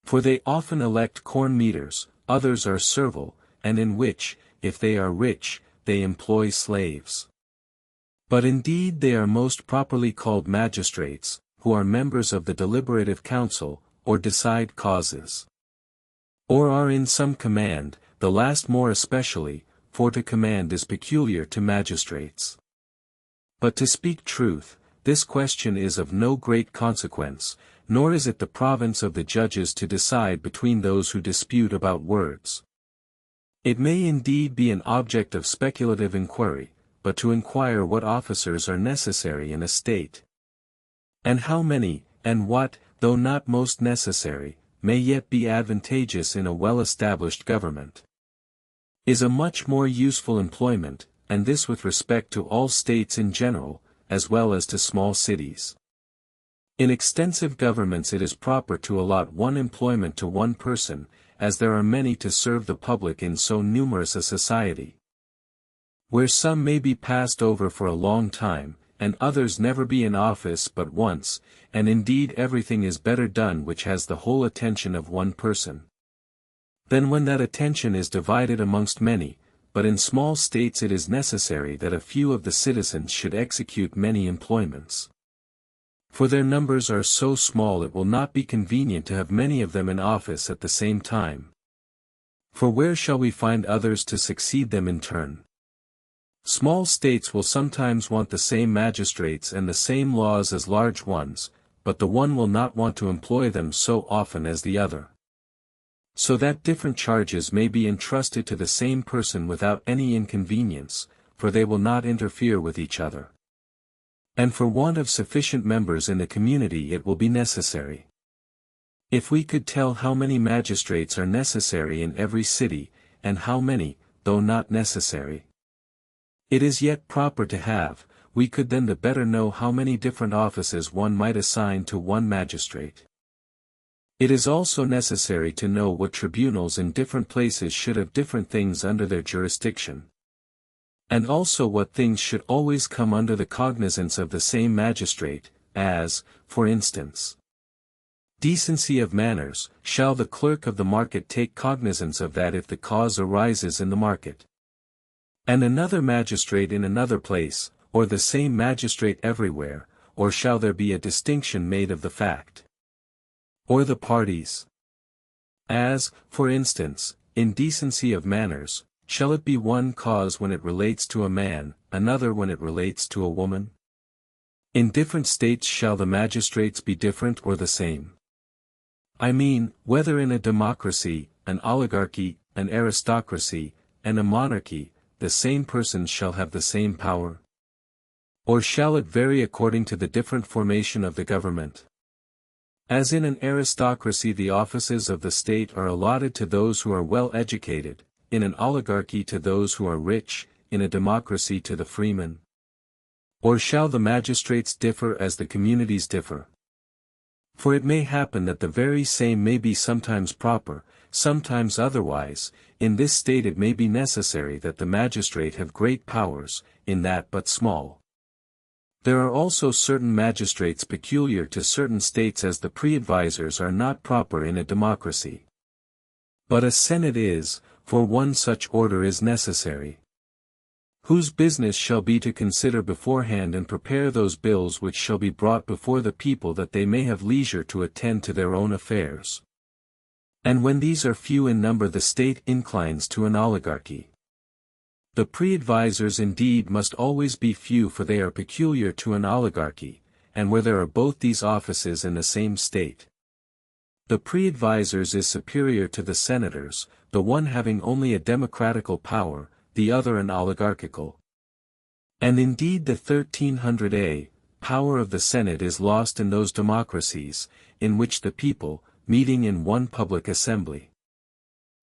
[SPEAKER 1] For they often elect corn meters, others are servile, and in which, if they are rich, they employ slaves. But indeed they are most properly called magistrates, who are members of the deliberative council, or decide causes, or are in some command, the last more especially, for to command is peculiar to magistrates. But to speak truth, this question is of no great consequence, nor is it the province of the judges to decide between those who dispute about words. It may indeed be an object of speculative inquiry, but to inquire what officers are necessary in a state, and how many, and what, though not most necessary, may yet be advantageous in a well-established government. is a much more useful employment, and this with respect to all states in general, as well as to small cities. In extensive governments it is proper to allot one employment to one person, as there are many to serve the public in so numerous a society. Where some may be passed over for a long time, and others never be in office but once, and indeed everything is better done which has the whole attention of one person. Then when that attention is divided amongst many, but in small states it is necessary that a few of the citizens should execute many employments. For their numbers are so small it will not be convenient to have many of them in office at the same time. For where shall we find others to succeed them in turn? Small states will sometimes want the same magistrates and the same laws as large ones, but the one will not want to employ them so often as the other. So that different charges may be entrusted to the same person without any inconvenience, for they will not interfere with each other. And for want of sufficient members in the community it will be necessary. If we could tell how many magistrates are necessary in every city, and how many, though not necessary, it is yet proper to have, we could then the better know how many different offices one might assign to one magistrate. It is also necessary to know what tribunals in different places should have different things under their jurisdiction. And also what things should always come under the cognizance of the same magistrate, as, for instance, decency of manners. Shall the clerk of the market take cognizance of that if the cause arises in the market? And another magistrate in another place, or the same magistrate everywhere, or shall there be a distinction made of the fact? Or the parties? As, for instance, in decency of manners, shall it be one cause when it relates to a man, another when it relates to a woman? In different states shall the magistrates be different or the same? I mean, whether in a democracy, an oligarchy, an aristocracy, and a monarchy, the same persons shall have the same power? Or shall it vary according to the different formation of the government? As in an aristocracy the offices of the state are allotted to those who are well educated, in an oligarchy to those who are rich, in a democracy to the freemen? Or shall the magistrates differ as the communities differ? For it may happen that the very same may be sometimes proper, sometimes otherwise. In this state it may be necessary that the magistrate have great powers, in that but small. There are also certain magistrates peculiar to certain states, as the pre-advisors are not proper in a democracy. But a senate is, for one such order is necessary, whose business shall be to consider beforehand and prepare those bills which shall be brought before the people, that they may have leisure to attend to their own affairs. And when these are few in number the state inclines to an oligarchy. The pre-advisors indeed must always be few, for they are peculiar to an oligarchy, and where there are both these offices in the same state, the pre-advisors is superior to the senators, the one having only a democratical power, the other an oligarchical. And indeed the 1300 power of the Senate is lost in those democracies, in which the people, meeting in one public assembly,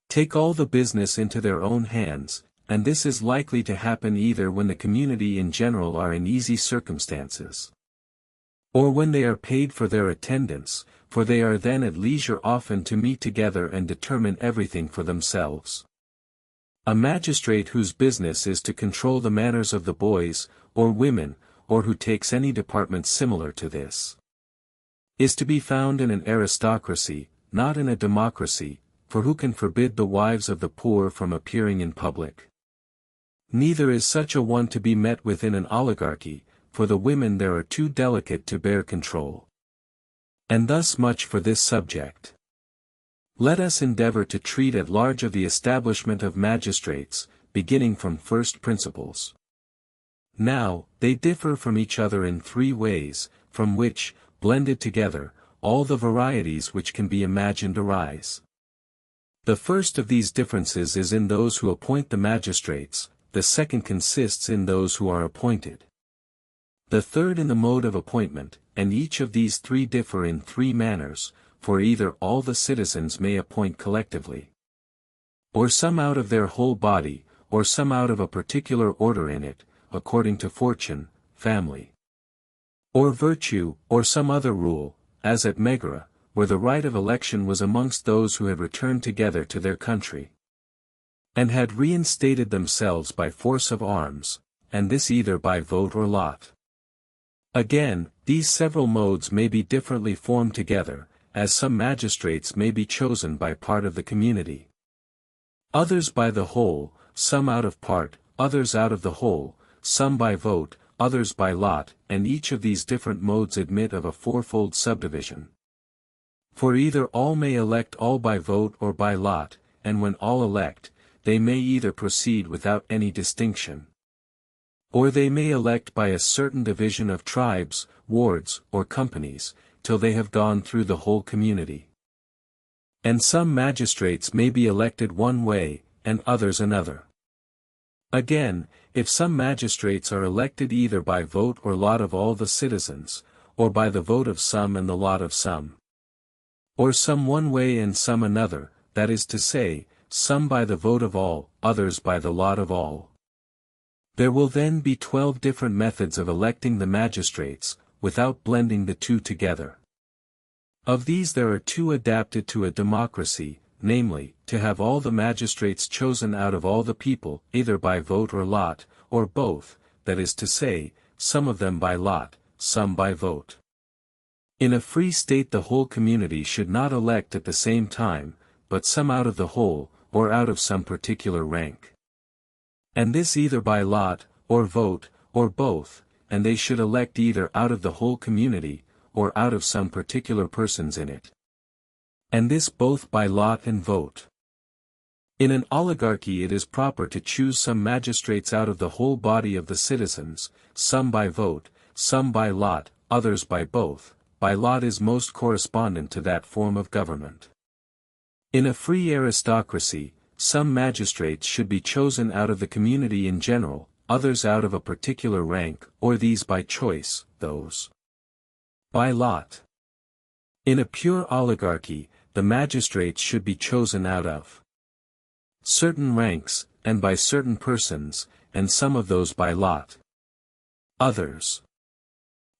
[SPEAKER 1] take all the business into their own hands, and this is likely to happen either when the community in general are in easy circumstances, or when they are paid for their attendance, for they are then at leisure often to meet together and determine everything for themselves. A magistrate whose business is to control the manners of the boys, or women, or who takes any department similar to this, is to be found in an aristocracy, not in a democracy, for who can forbid the wives of the poor from appearing in public? Neither is such a one to be met with in an oligarchy, for the women there are too delicate to bear control. And thus much for this subject. Let us endeavor to treat at large of the establishment of magistrates, beginning from first principles. Now, they differ from each other in three ways, from which, blended together, all the varieties which can be imagined arise. The first of these differences is in those who appoint the magistrates, the second consists in those who are appointed, the third in the mode of appointment, and each of these three differ in three manners, for either all the citizens may appoint collectively, or some out of their whole body, or some out of a particular order in it, according to fortune, family, or virtue, or some other rule, as at Megara, where the right of election was amongst those who had returned together to their country, and had reinstated themselves by force of arms, and this either by vote or lot. Again, these several modes may be differently formed together, as some magistrates may be chosen by part of the community, others by the whole, some out of part, others out of the whole, some by vote, others by lot, and each of these different modes admit of a fourfold subdivision. For either all may elect all by vote or by lot, and when all elect, they may either proceed without any distinction, or they may elect by a certain division of tribes, wards, or companies, till they have gone through the whole community. And some magistrates may be elected one way, and others another. Again, if some magistrates are elected either by vote or lot of all the citizens, or by the vote of some and the lot of some, or some one way and some another, that is to say, some by the vote of all, others by the lot of all, there will then be 12 different methods of electing the magistrates, without blending the two together. Of these there are 2 adapted to a democracy, namely, to have all the magistrates chosen out of all the people, either by vote or lot, or both, that is to say, some of them by lot, some by vote. In a free state the whole community should not elect at the same time, but some out of the whole, or out of some particular rank. And this either by lot, or vote, or both, and they should elect either out of the whole community, or out of some particular persons in it. And this both by lot and vote. In an oligarchy it is proper to choose some magistrates out of the whole body of the citizens, some by vote, some by lot, others by both. By lot is most correspondent to that form of government. In a free aristocracy, some magistrates should be chosen out of the community in general, others out of a particular rank, or these by choice, those by lot. In a pure oligarchy, the magistrates should be chosen out of certain ranks, and by certain persons, and some of those by lot, others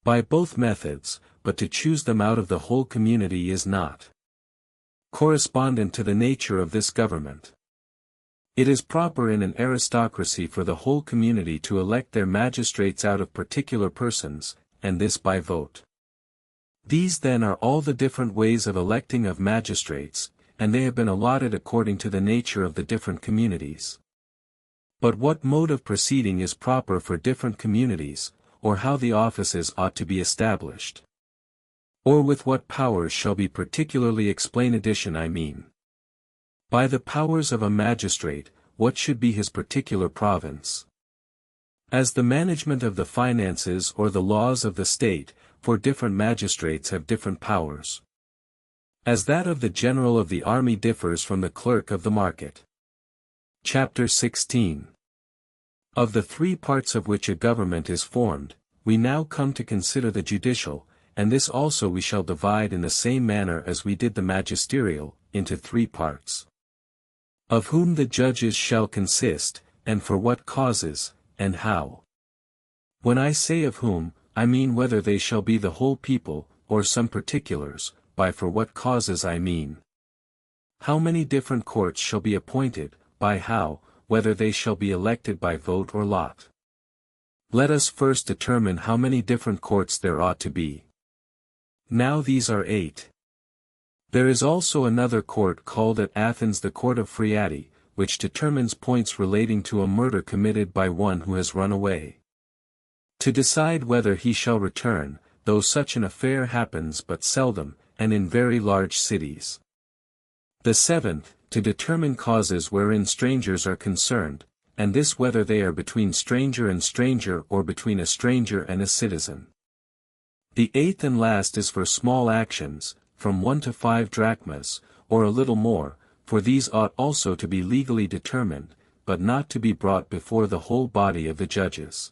[SPEAKER 1] by both methods, but to choose them out of the whole community is not correspondent to the nature of this government. It is proper in an aristocracy for the whole community to elect their magistrates out of particular persons, and this by vote. These then are all the different ways of electing of magistrates, and they have been allotted according to the nature of the different communities. But what mode of proceeding is proper for different communities, or how the offices ought to be established, or with what powers shall be particularly explained. Addition I mean. By the powers of a magistrate, what should be his particular province? As the management of the finances or the laws of the state, for different magistrates have different powers. As that of the general of the army differs from the clerk of the market. Chapter 16. Of the 3 parts of which a government is formed, we now come to consider the judicial, and this also we shall divide in the same manner as we did the magisterial, into 3 parts. Of whom the judges shall consist, and for what causes, and how. When I say of whom, I mean whether they shall be the whole people, or some particulars. By for what causes I mean how many different courts shall be appointed, by how, whether they shall be elected by vote or lot. Let us first determine how many different courts there ought to be. Now these are 8. There is also another court called at Athens the Court of Phreati, which determines points relating to a murder committed by one who has run away, to decide whether he shall return, though such an affair happens but seldom, and in very large cities. The 7th, to determine causes wherein strangers are concerned, and this whether they are between stranger and stranger or between a stranger and a citizen. The 8th and last is for small actions, from 1 to 5 drachmas, or a little more, for these ought also to be legally determined, but not to be brought before the whole body of the judges.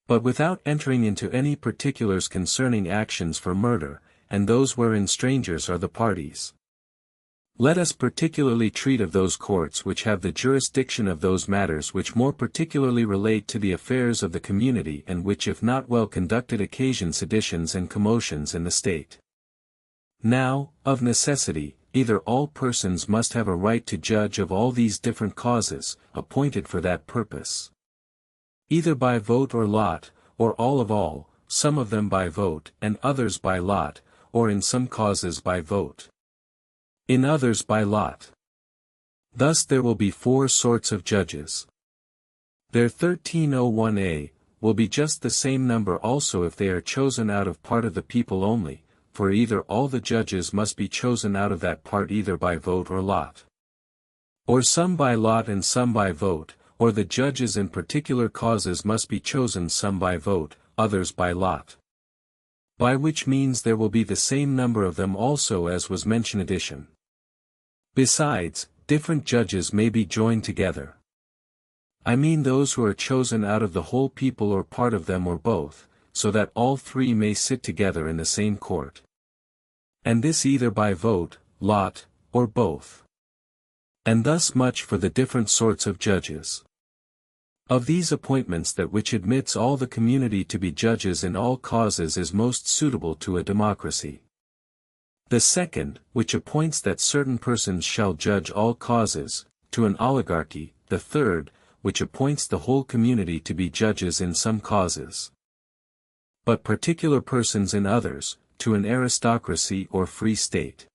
[SPEAKER 1] But without entering into any particulars concerning actions for murder, and those wherein strangers are the parties. Let us particularly treat of those courts which have the jurisdiction of those matters which more particularly relate to the affairs of the community and which if not well conducted occasion seditions and commotions in the state. Now, of necessity, either all persons must have a right to judge of all these different causes, appointed for that purpose. Either by vote or lot, or all, some of them by vote and others by lot, or in some causes by vote. In others by lot. Thus there will be 4 sorts of judges. Their 1301a, will be just the same number also if they are chosen out of part of the people only, for either all the judges must be chosen out of that part either by vote or lot. Or some by lot and some by vote, or the judges in particular causes must be chosen some by vote, others by lot. By which means there will be the same number of them also as was mentioned addition. Besides, different judges may be joined together. I mean those who are chosen out of the whole people or part of them or both, so that all 3 may sit together in the same court. And this either by vote, lot, or both. And thus much for the different sorts of judges. Of these appointments that which admits all the community to be judges in all causes is most suitable to a democracy. The second, which appoints that certain persons shall judge all causes, to an oligarchy. The third, which appoints the whole community to be judges in some causes, but particular persons in others, to an aristocracy or free state.